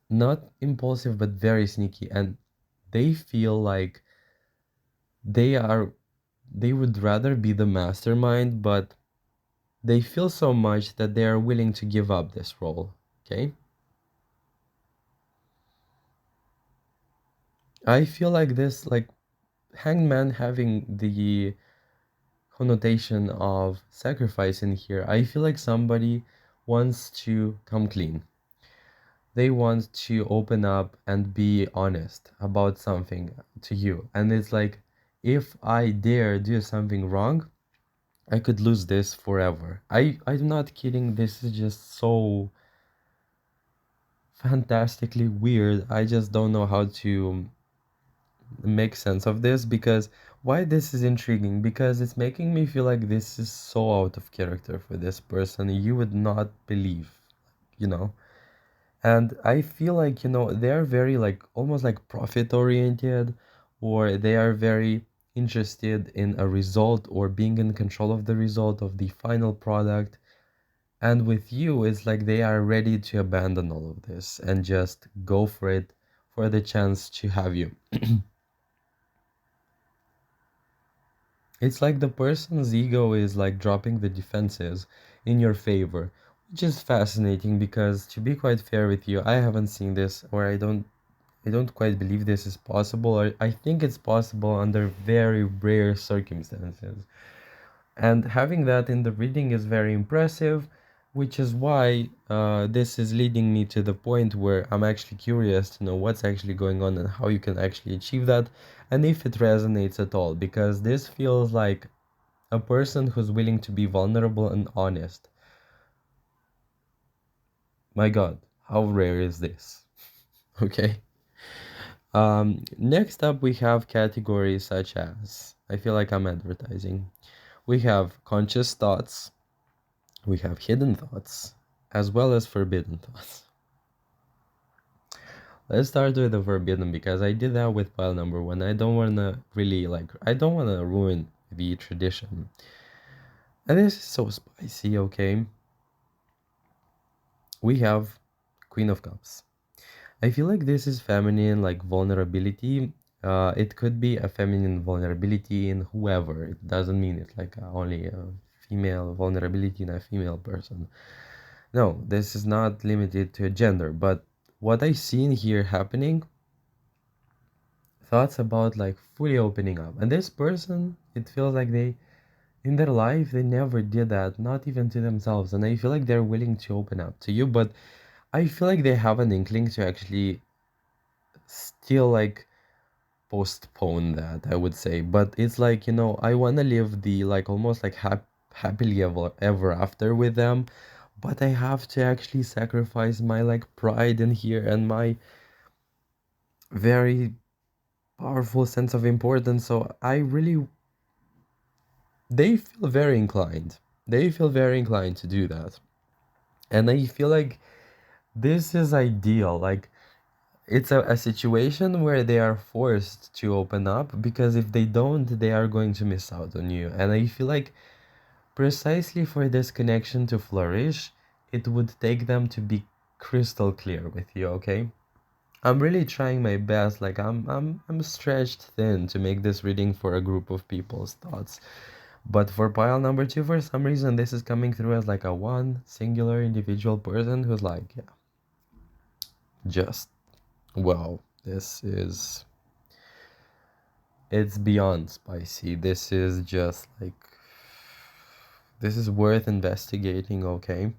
not impulsive but very sneaky, and they feel like they are they would rather be the mastermind, but they feel so much that they are willing to give up this role. Okay, I feel like this, like hangman having the connotation of sacrifice in here, I feel like somebody wants to come clean. They want to open up and be honest about something to you. And it's like, if I dare do something wrong, I could lose this forever. I'm not kidding. This is just so fantastically weird. I just don't know how to make sense of this, because why this is intriguing, because it's making me feel like this is so out of character for this person. You would not believe, you know. And I feel like, they're very like almost like profit oriented, or they are very interested in a result or being in control of the result of the final product. And with you, it's like they are ready to abandon all of this and just go for it, for the chance to have you. It's like the person's ego is like dropping the defenses in your favor, which is fascinating because, to be quite fair with you, I haven't seen this, or I don't quite believe this is possible, or I think it's possible under very rare circumstances. And having that in the reading is very impressive, which is why this is leading me to the point where I'm actually curious to know what's actually going on and how you can actually achieve that, and if it resonates at all, because this feels like a person who's willing to be vulnerable and honest. My God, how rare is this? Okay. Next up, we have categories such as, I feel like I'm advertising. We have conscious thoughts, we have hidden thoughts, as well as forbidden thoughts. Let's start with the forbidden, because I did that with pile number one. I don't want to really I don't want to ruin the tradition. And this is so spicy, okay? We have Queen of Cups. I feel like this is feminine, like vulnerability. It could be a feminine vulnerability in whoever. It doesn't mean it's like only a female vulnerability in a female person. No, this is not limited to a gender. But what I see in here happening, thoughts about like fully opening up. And this person, it feels like in their life, they never did that, not even to themselves. And I feel like they're willing to open up to you, but I feel like they have an inkling to actually still like postpone that, I would say. But it's like, I want to live the like almost like happily ever after with them, but I have to actually sacrifice my like pride in here and my very powerful sense of importance. So I really, they feel very inclined. They feel very inclined to do that. And I feel like this is ideal. Like, it's a situation where they are forced to open up, because if they don't, they are going to miss out on you. And I feel like precisely for this connection to flourish, it would take them to be crystal clear with you, okay? I'm really trying my best. Like I'm stretched thin to make this reading for a group of people's thoughts. But for pile number two, for some reason, this is coming through as like a one singular individual person who's like, yeah, just wow, it's beyond spicy. This is just like, this is worth investigating, okay?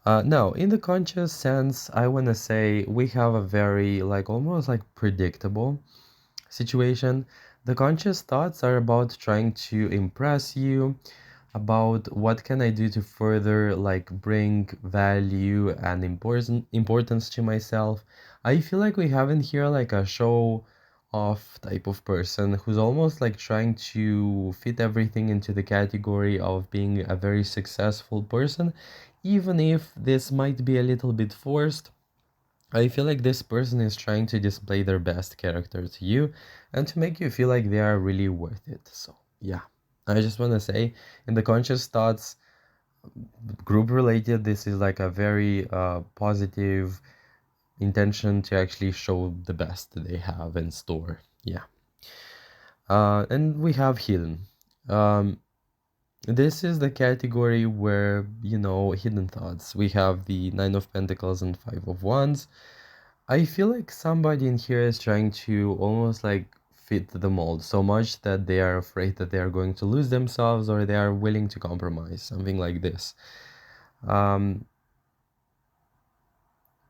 Now, in the conscious sense, I want to say we have a very, like, almost like predictable situation. The conscious thoughts are about trying to impress you, about what can I do to further, like, bring value and importance to myself. I feel like we have in here, like, a show off type of person who's almost like trying to fit everything into the category of being a very successful person, even if this might be a little bit forced. I feel like this person is trying to display their best character to you and to make you feel like they are really worth it. So, yeah. I just want to say, in the conscious thoughts group related, this is like a very positive intention to actually show the best they have in store. Yeah. And we have hidden. Um, this is the category where, hidden thoughts. We have the Nine of Pentacles and Five of Wands. I feel like somebody in here is trying to almost like fit the mold so much that they are afraid that they are going to lose themselves or they are willing to compromise, something like this. Um,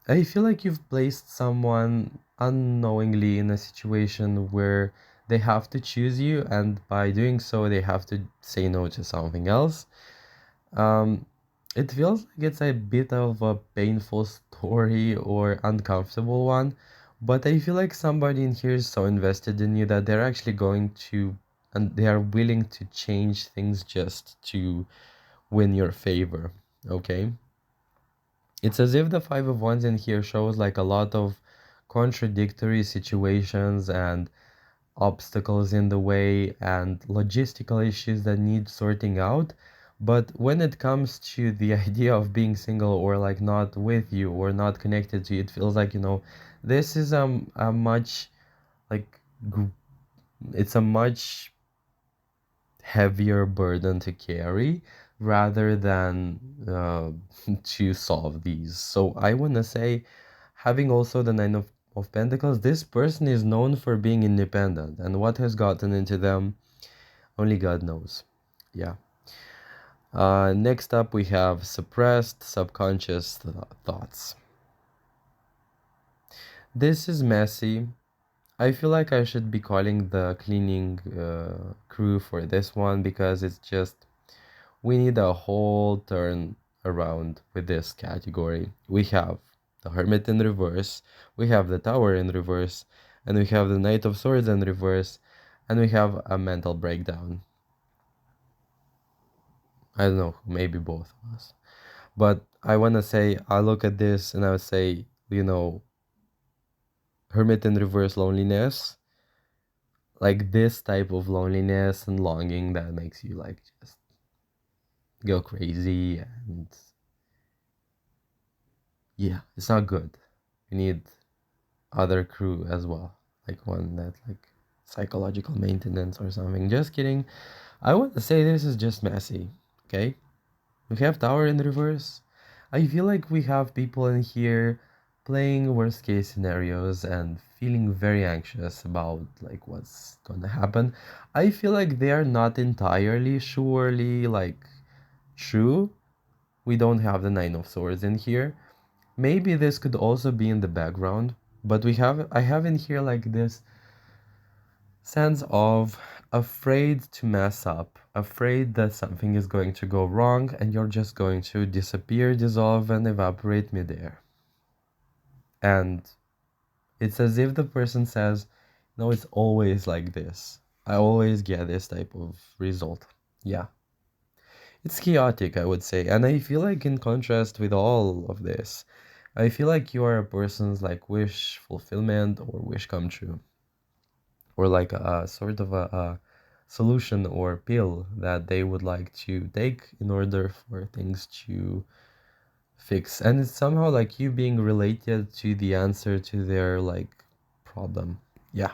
I feel like you've placed someone unknowingly in a situation where they have to choose you, and by doing so, they have to say no to something else. Um, it feels like it's a bit of a painful story or uncomfortable one, but I feel like somebody in here is so invested in you that they're actually going to, and they are willing to change things just to win your favor. Okay? It's as if the Five of Wands in here shows like a lot of contradictory situations and obstacles in the way and logistical issues that need sorting out. But when it comes to the idea of being single or like not with you or not connected to you, it feels like, this is a much like it's a much heavier burden to carry rather than to solve these. So I want to say, having also the of Pentacles, this person is known for being independent, and what has gotten into them, only God knows. Yeah. Next up, we have suppressed subconscious thoughts. This is messy. I feel like I should be calling the cleaning crew for this one because it's just we need a whole turn around with this category. We have the Hermit in reverse, we have the Tower in reverse, and we have the Knight of Swords in reverse, and we have a mental breakdown. I don't know, maybe both of us. But I want to say, I look at this and I would say, Hermit in reverse loneliness, like this type of loneliness and longing that makes you like just go crazy and yeah, it's not good. You need other crew as well, like one that like psychological maintenance or something. Just kidding. I want to say this is just messy. Okay, we have Tower in reverse. I feel like we have people in here playing worst case scenarios and feeling very anxious about like what's gonna happen. I feel like they are not entirely surely like true. We don't have the Nine of Swords in here. Maybe this could also be in the background, but I have in here like this sense of afraid to mess up, afraid that something is going to go wrong and you're just going to disappear, dissolve, and evaporate midair. And it's as if the person says, no, it's always like this. I always get this type of result. Yeah. It's chaotic, I would say. And I feel like in contrast with all of this, I feel like you are a person's like wish fulfillment or wish come true. Or like a sort of a solution or pill that they would like to take in order for things to fix. And it's somehow like you being related to the answer to their like problem. Yeah.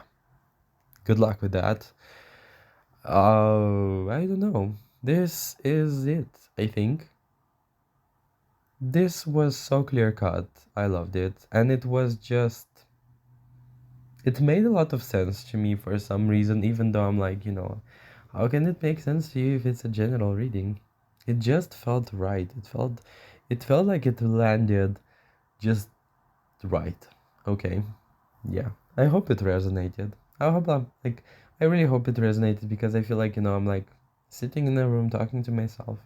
Good luck with that. I don't know. This is it, I think. This was so clear cut. I loved it. And it was just it made a lot of sense to me for some reason, even though I'm like, how can it make sense to you if it's a general reading? It just felt right. It felt like it landed just right. Okay. Yeah. I hope it resonated. I really hope it resonated because I feel like, I'm like sitting in a room talking to myself.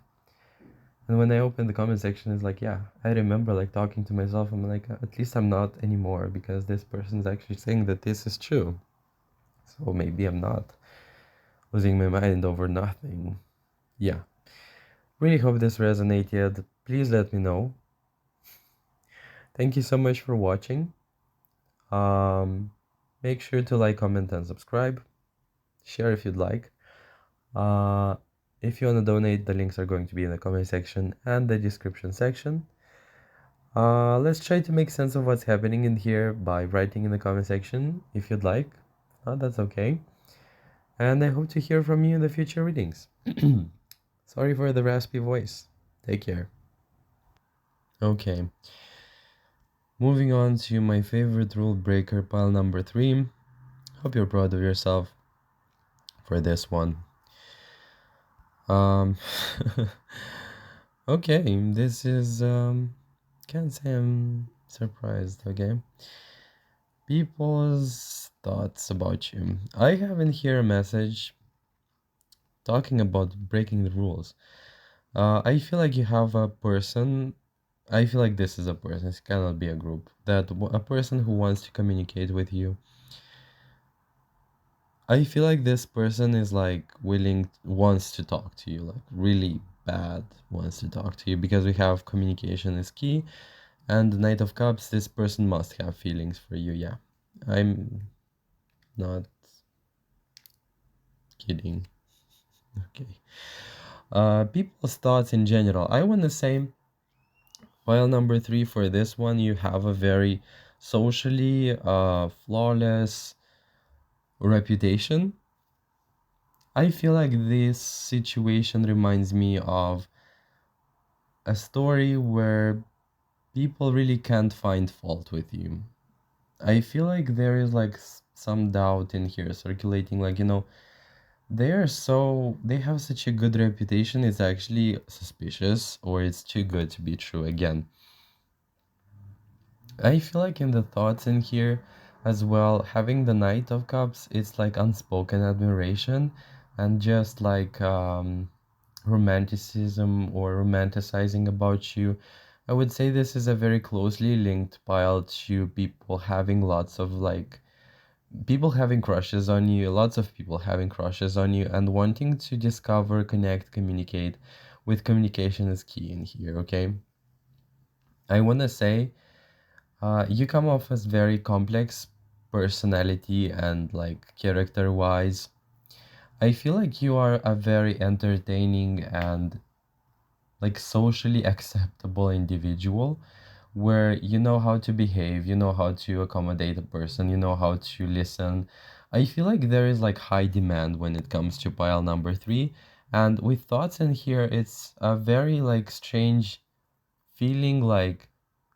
And when I open the comment section, it's like, yeah, I remember like talking to myself. I'm like, at least I'm not anymore because this person's actually saying that this is true. So maybe I'm not losing my mind over nothing. Yeah. Really hope this resonated. Please let me know. Thank you so much for watching. Um, Make sure to like, comment, and subscribe. Share if you'd like. Uh, if you want to donate, the links are going to be in the comment section and the description section. Let's try to make sense of what's happening in here by writing in the comment section if you'd like. That's okay. And I hope to hear from you in the future readings. Sorry for the raspy voice. Take care. Okay. Moving on to my favorite rule breaker, pile number 3. Hope you're proud of yourself for this one. Um, okay, this is, can't say I'm surprised, okay? People's thoughts about you. I have in here a message talking about breaking the rules. I feel like you have a person, I feel like this is a person, it cannot be a group, that a person who wants to communicate with you. I feel like this person is like wants to talk to you, like really bad wants to talk to you, because we have communication is key, and the Knight of Cups, this person must have feelings for you, yeah. I'm not kidding. Okay. People's thoughts in general. I want to say, pile number 3 for this one, you have a very socially flawless reputation. I feel like this situation reminds me of a story where people really can't find fault with you. I feel like there is like some doubt in here circulating, like, they have such a good reputation, it's actually suspicious, or it's too good to be true again. I feel like in the thoughts in here as well, having the Knight of Cups, it's like unspoken admiration and just like romanticism or romanticizing about you. I would say this is a very closely linked pile to people having lots of like people having crushes on you, lots of people having crushes on you, and wanting to discover, connect, communicate. With communication is key in here, okay? I want to say you come off as very complex personality and like character wise. I feel like you are a very entertaining and like socially acceptable individual where you know how to behave, you know how to accommodate a person, you know how to listen. I feel like there is like high demand when it comes to pile number 3. And with thoughts in here, it's a very like strange feeling like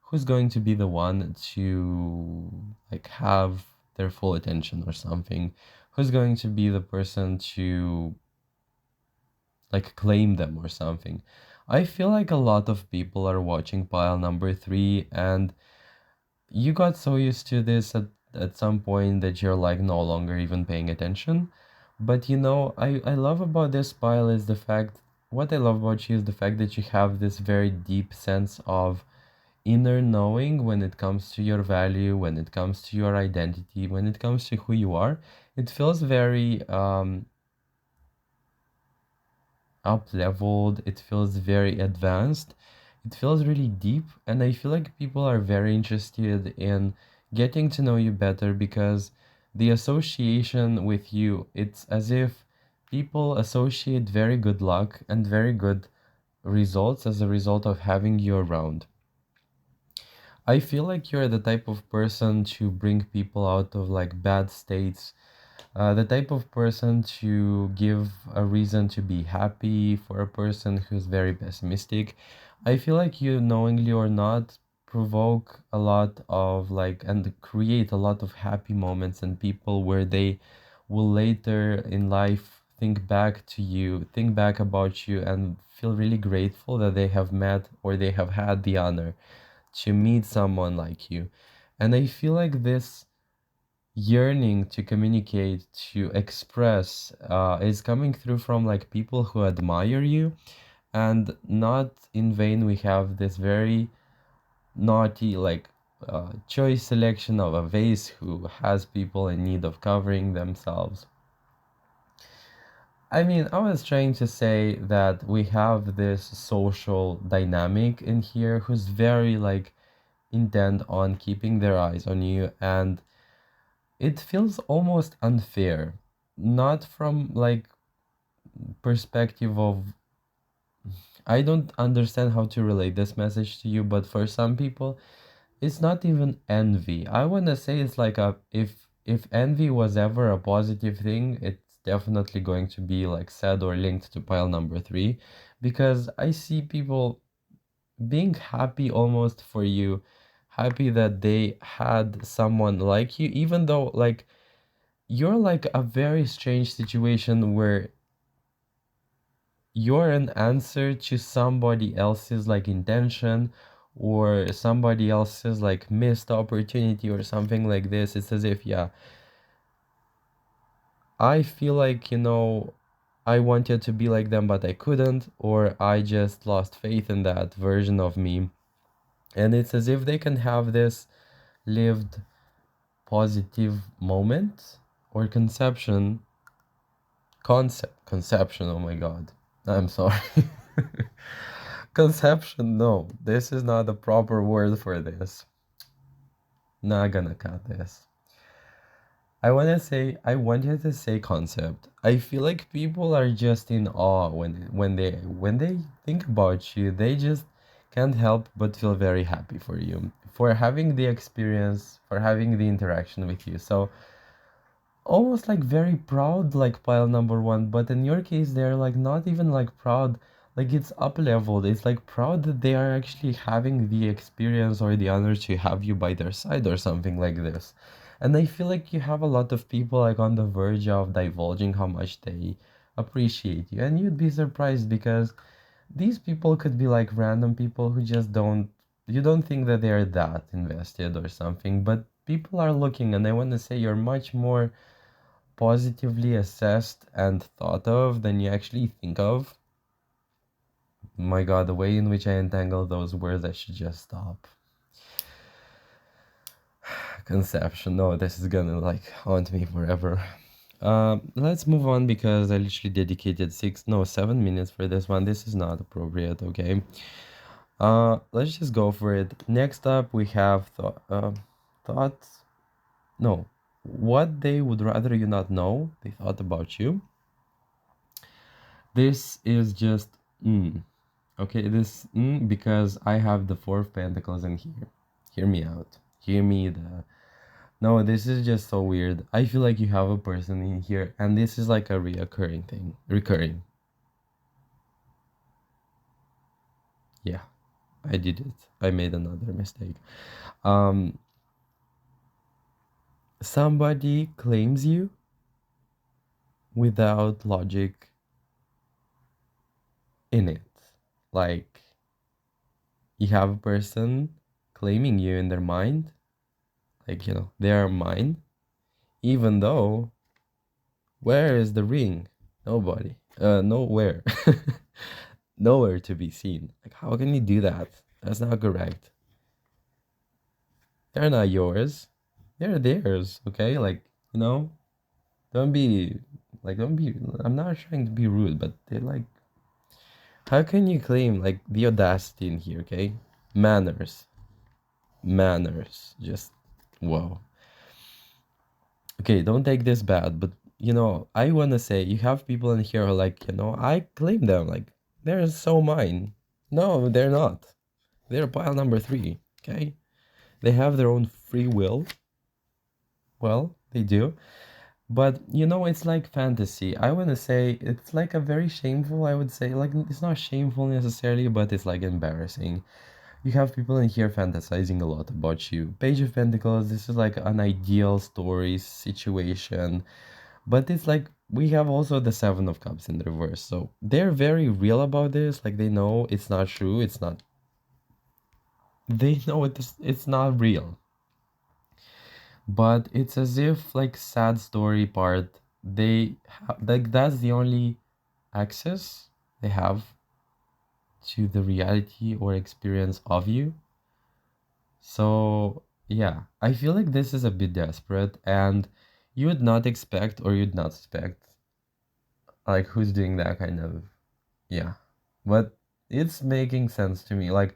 who's going to be the one to like have their full attention or something, who's going to be the person to like claim them or something. I feel like a lot of people are watching pile number 3, and you got so used to this at some point that you're like no longer even paying attention. But I love about this pile is the fact, what I love about you is the fact that you have this very deep sense of inner knowing when it comes to your value, when it comes to your identity, when it comes to who you are. It feels very up leveled, it feels very advanced, it feels really deep, and I feel like people are very interested in getting to know you better because the association with you, it's as if people associate very good luck and very good results as a result of having you around. I feel like you're the type of person to bring people out of like bad states, the type of person to give a reason to be happy for a person who's very pessimistic. I feel like you, knowingly or not, provoke a lot of like and create a lot of happy moments in people where they will later in life think back to you, think back about you, and feel really grateful that they have met or they have had the honor to meet someone like you. And I feel like this yearning to communicate, to express, is coming through from like people who admire you. And not in vain, we have this very naughty, like, choice selection of a vase who has people in need of covering themselves. I mean, I was trying to say that we have this social dynamic in here who's very like intent on keeping their eyes on you, and it feels almost unfair. Not from like perspective of, I don't understand how to relate this message to you, but for some people it's not even envy. I want to say it's like a, if envy was ever a positive thing, it's definitely going to be like said or linked to pile number 3, because I see people being happy almost for you, happy that they had someone like you, even though like you're like a very strange situation where you're an answer to somebody else's like intention or somebody else's like missed opportunity or something like this. It's as if, yeah, I feel like, I wanted to be like them, but I couldn't, or I just lost faith in that version of me. And it's as if they can have this lived positive moment or conception, oh my god, I'm sorry. Conception, no, this is not the proper word for this. Not gonna cut this. I wanted to say concept. I feel like people are just in awe when they think about you. They just can't help but feel very happy for you, for having the experience, for having the interaction with you. So almost like very proud, like pile number 1, but in your case they're like not even like proud, like it's up leveled. It's like proud that they are actually having the experience or the honor to have you by their side or something like this. And I feel like you have a lot of people like on the verge of divulging how much they appreciate you, and you'd be surprised because these people could be like random people who just don't, you don't think that they are that invested or something, but people are looking, and I want to say you're much more positively assessed and thought of than you actually think of. My god, the way in which I entangle those words, I should just stop. Conception, no, this is gonna like haunt me forever. Let's move on because I literally dedicated 7 minutes for this one. This is not appropriate, okay? Let's just go for it. Next up, we have thoughts. No, what they would rather you not know. They thought about you. This is just okay. This because I have the 4 of Pentacles in here. Hear me out. Hear me. The No, this is just so weird. I feel like you have a person in here, and this is like a reoccurring thing. Recurring. Yeah, I did it. I made another mistake. Um, somebody claims you without logic in it. Like, you have a person claiming you in their mind, like, they are mine, even though, where is the ring? Nobody. Nowhere. Nowhere to be seen. Like, how can you do that? That's not correct. They're not yours. They're theirs, okay? Like, don't be, don't be, I'm not trying to be rude, but they're like, how can you claim, like, the audacity in here, okay? Manners. Manners. Just, whoa. Okay, don't take this bad, but, I want to say, you have people in here who are like, I claim them, like, they're so mine. No, they're not. They're pile number 3, okay? They have their own free will. Well, they do. But it's like fantasy. I want to say it's like a very shameful, I would say. Like, it's not shameful necessarily, but it's like embarrassing. You have people in here fantasizing a lot about you. Page of Pentacles, this is like an ideal story situation. But it's like we have also the 7 of Cups in the reverse. So they're very real about this. Like, they know it's not true. It's not. They know it's not real. But it's as if like sad story part, like that's the only access they have to the reality or experience of you. So yeah, I feel like this is a bit desperate, and you would not expect, or you'd not expect, like, who's doing that kind of, yeah. But it's making sense to me. Like,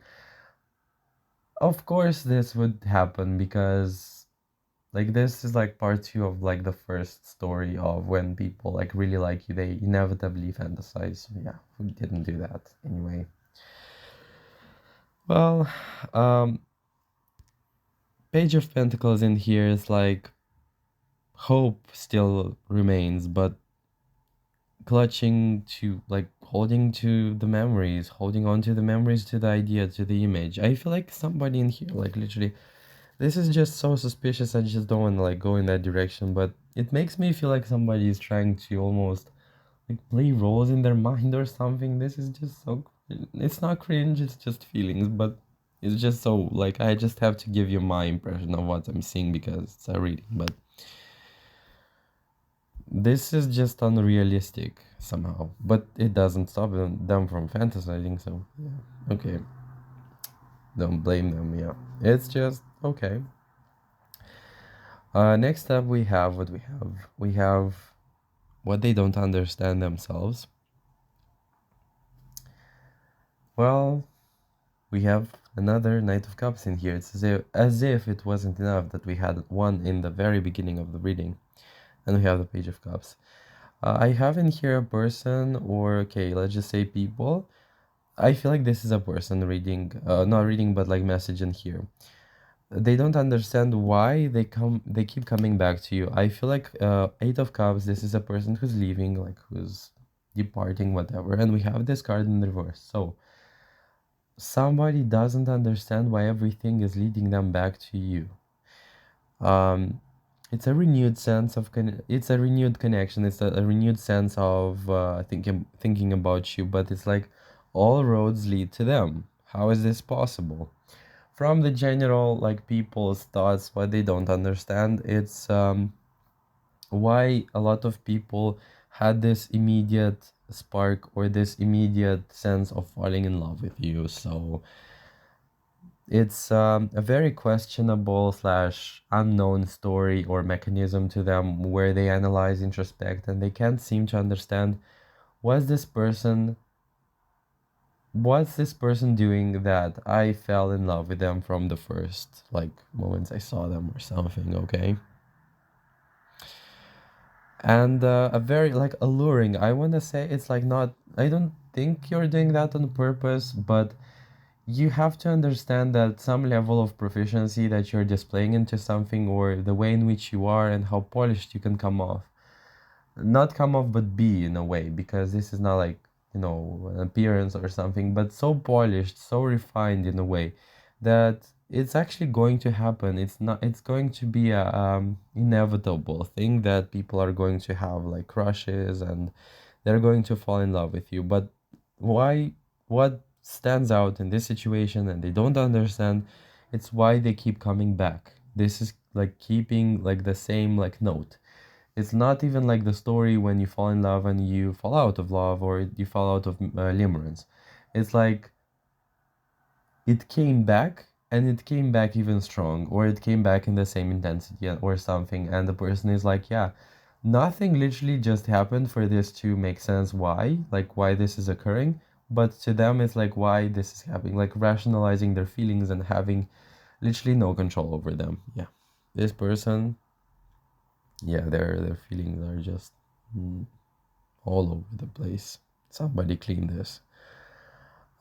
Of course, this would happen because like this is like part two of like the first story of when people like really like you, they inevitably fantasize. Yeah, we didn't do that anyway. Well, um, Page of Pentacles in here is like hope still remains, but clutching to like holding to the memories, holding on to the memories, to the idea, to the image. I feel like somebody in here, like literally, this is just so suspicious. I just don't want to like go in that direction, but it makes me feel like somebody is trying to almost like play roles in their mind or something. This is just so, it's not cringe, it's just feelings, but it's just so like I just have to give you my impression of what I'm seeing because it's a reading, but this is just unrealistic somehow, but it doesn't stop them from fantasizing, so yeah. Okay, don't blame them, yeah. It's just okay. Next up we have what we have. We have what they don't understand themselves. Well, we have another Knight of Cups in here. It's as if it wasn't enough that we had one in the very beginning of the reading, and we have the Page of Cups. I have in here a person, or okay, let's just say people. I feel like this is a person reading, not reading, but like message in here. They don't understand why they keep coming back to you. I feel like Eight of Cups, this is a person who's leaving, like who's departing, whatever. And we have this card in reverse. So somebody doesn't understand why everything is leading them back to you. Um, it's a renewed sense of it's a renewed connection. It's a renewed sense of thinking about you, but it's like all roads lead to them. How is this possible? From the general like people's thoughts, what they don't understand, it's why a lot of people had this immediate spark or this immediate sense of falling in love with you. So it's a very questionable slash unknown story or mechanism to them where they analyze, introspect, and they can't seem to understand was this person what's this person doing that I fell in love with them from the first like moments I saw them or something, okay? And a very like alluring. I want to say it's like not. I don't think you're doing that on purpose, but you have to understand that some level of proficiency that you're displaying into something or the way in which you are and how polished you can come off, not come off but be in a way, because this is not like an appearance or something, but so polished, so refined in a way that it's actually going to happen. It's going to be a inevitable thing that people are going to have like crushes and they're going to fall in love with you. But why what stands out in this situation and they don't understand, it's why they keep coming back. This is like keeping like the same like note. It's not even like the story when you fall in love and you fall out of love or you fall out of limerence. It's like it came back and it came back even strong, or it came back in the same intensity or something, and the person is like, yeah, nothing literally just happened for this to make sense why, like why this is occurring, but to them it's like why this is happening, like rationalizing their feelings and having literally no control over them. Yeah, this person, yeah, their feelings are just mm, all over the place. Somebody clean this.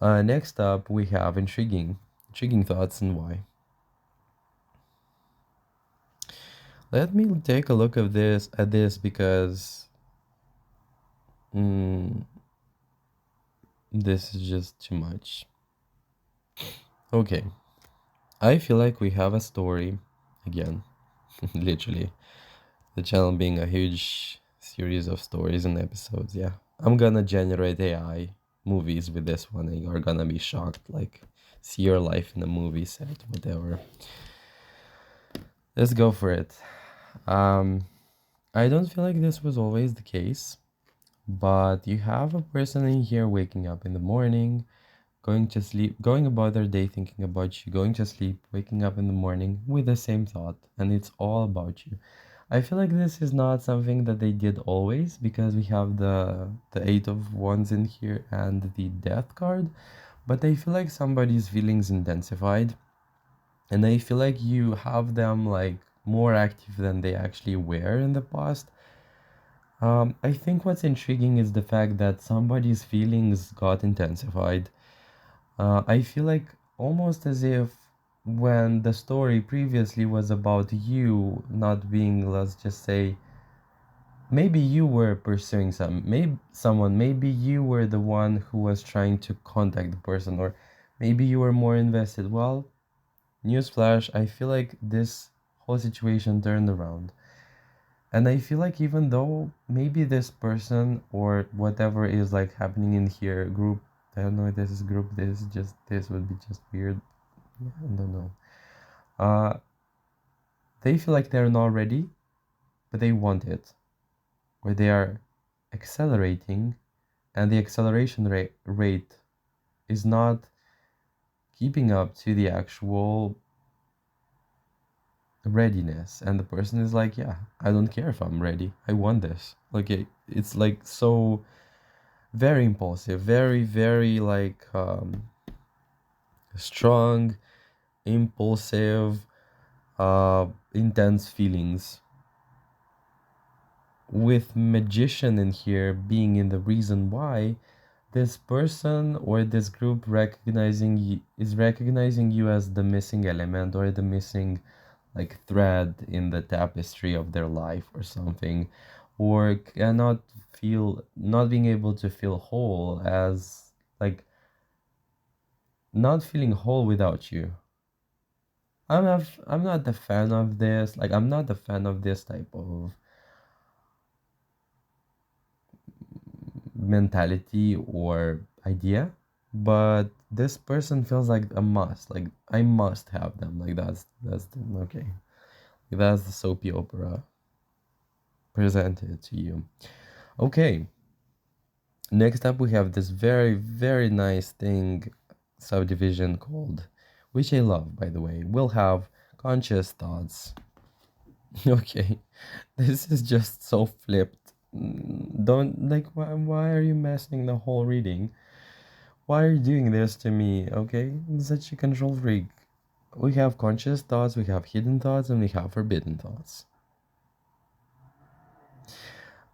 Next up, we have intriguing thoughts and why. Let me take a look at this because mm, this is just too much. Okay, I feel like we have a story again, literally. The channel being a huge series of stories and episodes. Yeah, I'm gonna generate AI movies with this one, and you're gonna be shocked. Like, see your life in a movie set, whatever. Let's go for it. Um, I don't feel like this was always the case, but you have a person in here waking up in the morning, going to sleep, going about their day thinking about you, going to sleep, waking up in the morning with the same thought, and it's all about you. I feel like this is not something that they did always because we have the Eight of Wands in here and the Death card, but I feel like somebody's feelings intensified and I feel like you have them like more active than they actually were in the past. I think what's intriguing is the fact that somebody's feelings got intensified. I feel like almost as if when the story previously was about you not being, let's just say, maybe you were pursuing someone, maybe you were the one who was trying to contact the person, or maybe you were more invested. Well, newsflash, I feel like this whole situation turned around. And I feel like even though maybe this person or whatever is like happening in here, group, I don't know if this is group, this is just, this would be just weird. I don't know. Uh, they feel like they're not ready, but they want it, or they are accelerating, and the acceleration rate is not keeping up to the actual readiness. And the person is like, yeah, I don't care if I'm ready, I want this. Like it's like so very impulsive, very like strong, impulsive, intense feelings, with magician in here being in the reason why this person or this group is recognizing you as the missing element, or the missing like thread in the tapestry of their life or something, or cannot feel, not being able to feel whole, as like not feeling whole without you. I'm not a fan of this. Like I'm not a fan of this type of mentality or idea, but this person feels like a must. Like I must have them. Like okay. That's the soapy opera presented to you. Okay. Next up we have this very nice thing, subdivision called, which I love by the way. We'll have conscious thoughts. Okay. This is just so flipped. Don't like why are you messing the whole reading? Why are you doing this to me? Okay, I'm such a control freak. We have conscious thoughts, we have hidden thoughts, and we have forbidden thoughts.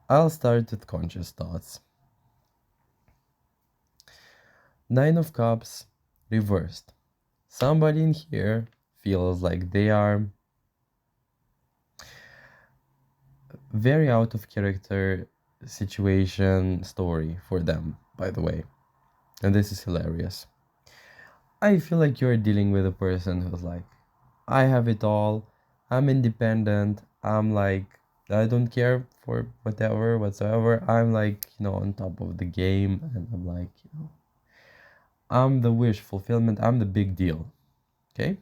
I'll start with conscious thoughts. Nine of Cups reversed. Somebody in here feels like they are very out of character situation story for them, by the way. And this is hilarious. I feel like you're dealing with a person who's like, I have it all, I'm independent, I'm like, I don't care for whatever, whatsoever. I'm like, on top of the game, and I'm like, I'm the wish fulfillment, I'm the big deal. Okay?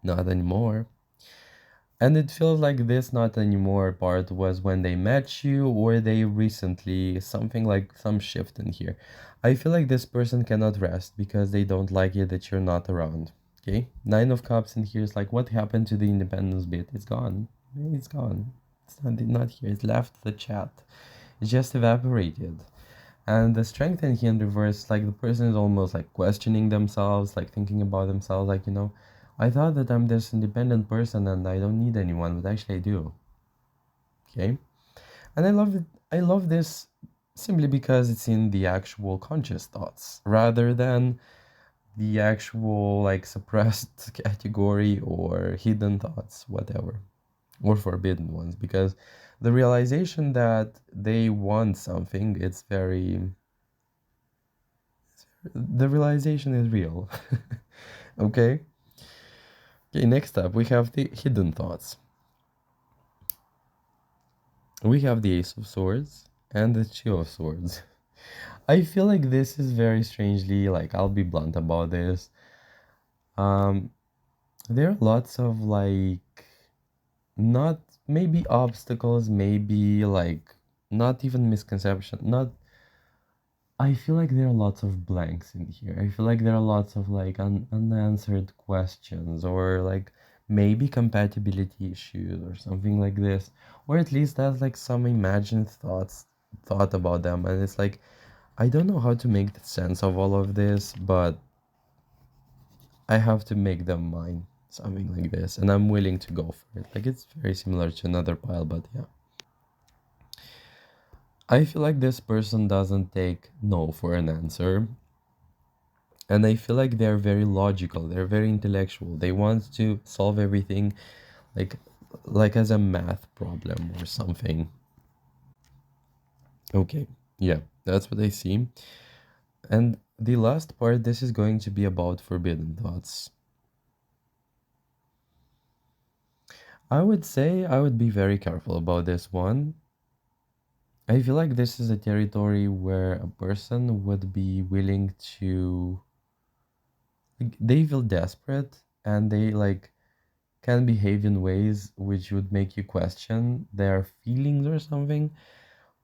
Not anymore. And it feels like this not anymore part was when they met you, or they recently, something like some shift in here. I feel like this person cannot rest because they don't like it that you're not around. Okay? Nine of Cups in here is like, what happened to the independence bit? It's gone. It's gone. It's not here. It left the chat. It just evaporated. And the strength in here in reverse, like the person is almost like questioning themselves, like thinking about themselves, like, I thought that I'm this independent person and I don't need anyone, but actually I do. Okay? And I love it. I love this simply because it's in the actual conscious thoughts rather than the actual like suppressed category or hidden thoughts, whatever, or forbidden ones, because the realization that they want something, the realization is real. Okay? Okay, next up we have the hidden thoughts. We have the Ace of Swords and the Two of Swords. I feel like this is very strangely, like, I'll be blunt about this. Um, there are lots of, like, not maybe obstacles, maybe, like, not even misconception, not. I feel like there are lots of blanks in here. I feel like there are lots of, like, unanswered questions, or, like, maybe compatibility issues or something like this. Or at least that's, like, some imagined thought about them. And it's like, I don't know how to make sense of all of this, but I have to make them mine, something like this, and I'm willing to go for it. Like it's very similar to another pile, but yeah. I feel like this person doesn't take no for an answer. And I feel like they're very logical, they're very intellectual. They want to solve everything like as a math problem or something. Okay, yeah, that's what I see. And the last part, this is going to be about forbidden thoughts. I would say I would be very careful about this one. I feel like this is a territory where a person would be willing to, like, they feel desperate and they like can behave in ways which would make you question their feelings or something.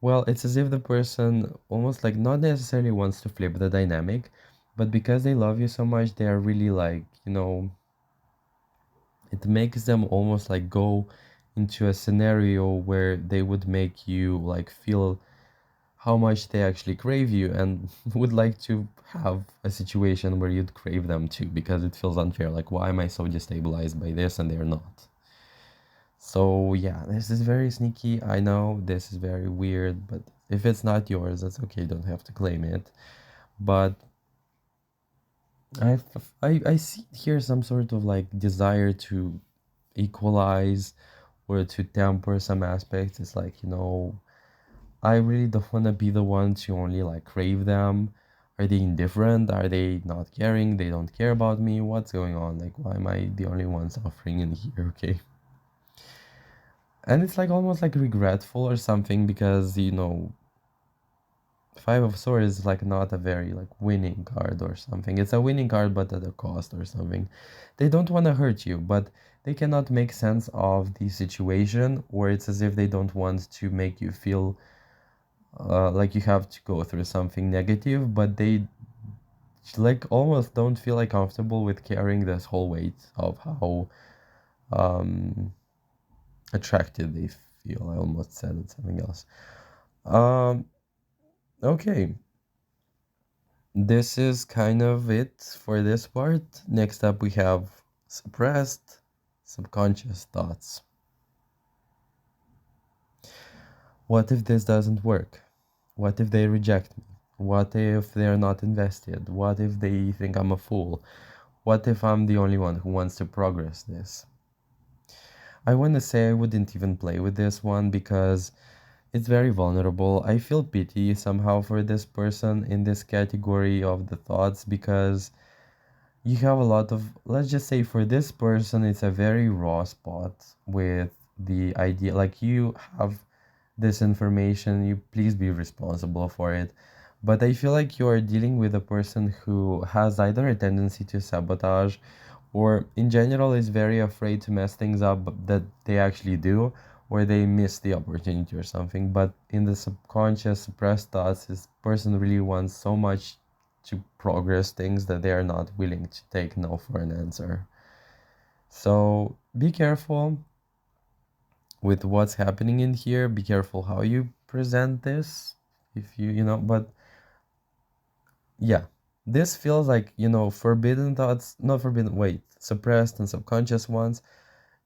Well, it's as if the person almost like not necessarily wants to flip the dynamic, but because they love you so much, they are really like, it makes them almost like go into a scenario where they would make you like feel how much they actually crave you and would like to have a situation where you'd crave them too because it feels unfair. Like, why am I so destabilized by this and they're not? So yeah, this is very sneaky. I know this is very weird, but if it's not yours, that's okay. You don't have to claim it. But I see here some sort of like desire to equalize or to temper some aspects. It's like, I really don't want to be the one to only like crave them. Are they indifferent? Are they not caring? They don't care about me? What's going on? Like, why am I the only one suffering in here? Okay. And it's like almost like regretful or something because, Five of Swords is like not a very like winning card or something. It's a winning card but at a cost or something. They don't want to hurt you, but they cannot make sense of the situation, or it's as if they don't want to make you feel like you have to go through something negative, but they like almost don't feel like comfortable with carrying this whole weight of how um attracted they feel. I almost said it something else. Um okay. This is kind of it for this part. Next up we have suppressed subconscious thoughts. What if this doesn't work? What if they reject me? What if they're not invested? What if they think I'm a fool? What if I'm the only one who wants to progress this? I want to say I wouldn't even play with this one because it's very vulnerable. I feel pity somehow for this person in this category of the thoughts because you have a lot of, let's just say for this person, it's a very raw spot with the idea. Like you have this information, you please be responsible for it. But I feel like you are dealing with a person who has either a tendency to sabotage or in general is very afraid to mess things up that they actually do, or they miss the opportunity or something. But in the subconscious suppressed thoughts, this person really wants so much to progress things that they are not willing to take no for an answer. So be careful with what's happening in here. Be careful how you present this. If but yeah, this feels like, forbidden thoughts, not forbidden, wait, suppressed and subconscious ones.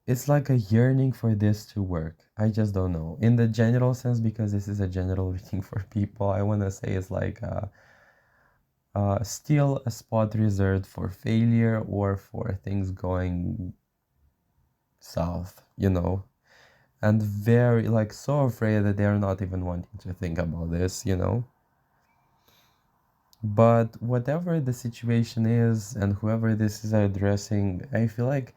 It's like a yearning for this to work. I just don't know. In the general sense, because this is a general reading for people, I want to say it's like still a spot reserved for failure or for things going south, and very like so afraid that they're not even wanting to think about this. But whatever the situation is and whoever this is addressing, I feel like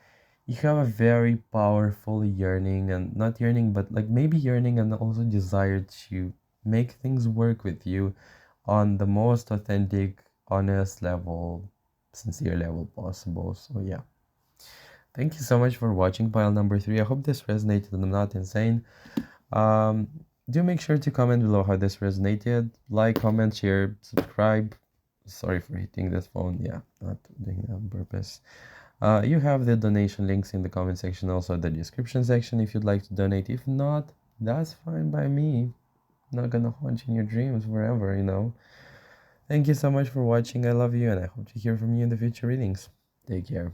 you have a very powerful yearning, and not yearning, but like maybe yearning and also desire to make things work with you on the most authentic, honest level, sincere level possible. So yeah. Thank you so much for watching pile number 3. I hope this resonated and I'm not insane. Um, do make sure to comment below how this resonated. Like, comment, share, subscribe. Sorry for hitting this phone. Yeah, not doing that on purpose. You have the donation links in the comment section, also the description section if you'd like to donate. If not, that's fine by me. Not gonna haunt you in your dreams forever. Thank you so much for watching. I love you and I hope to hear from you in the future readings. Take care.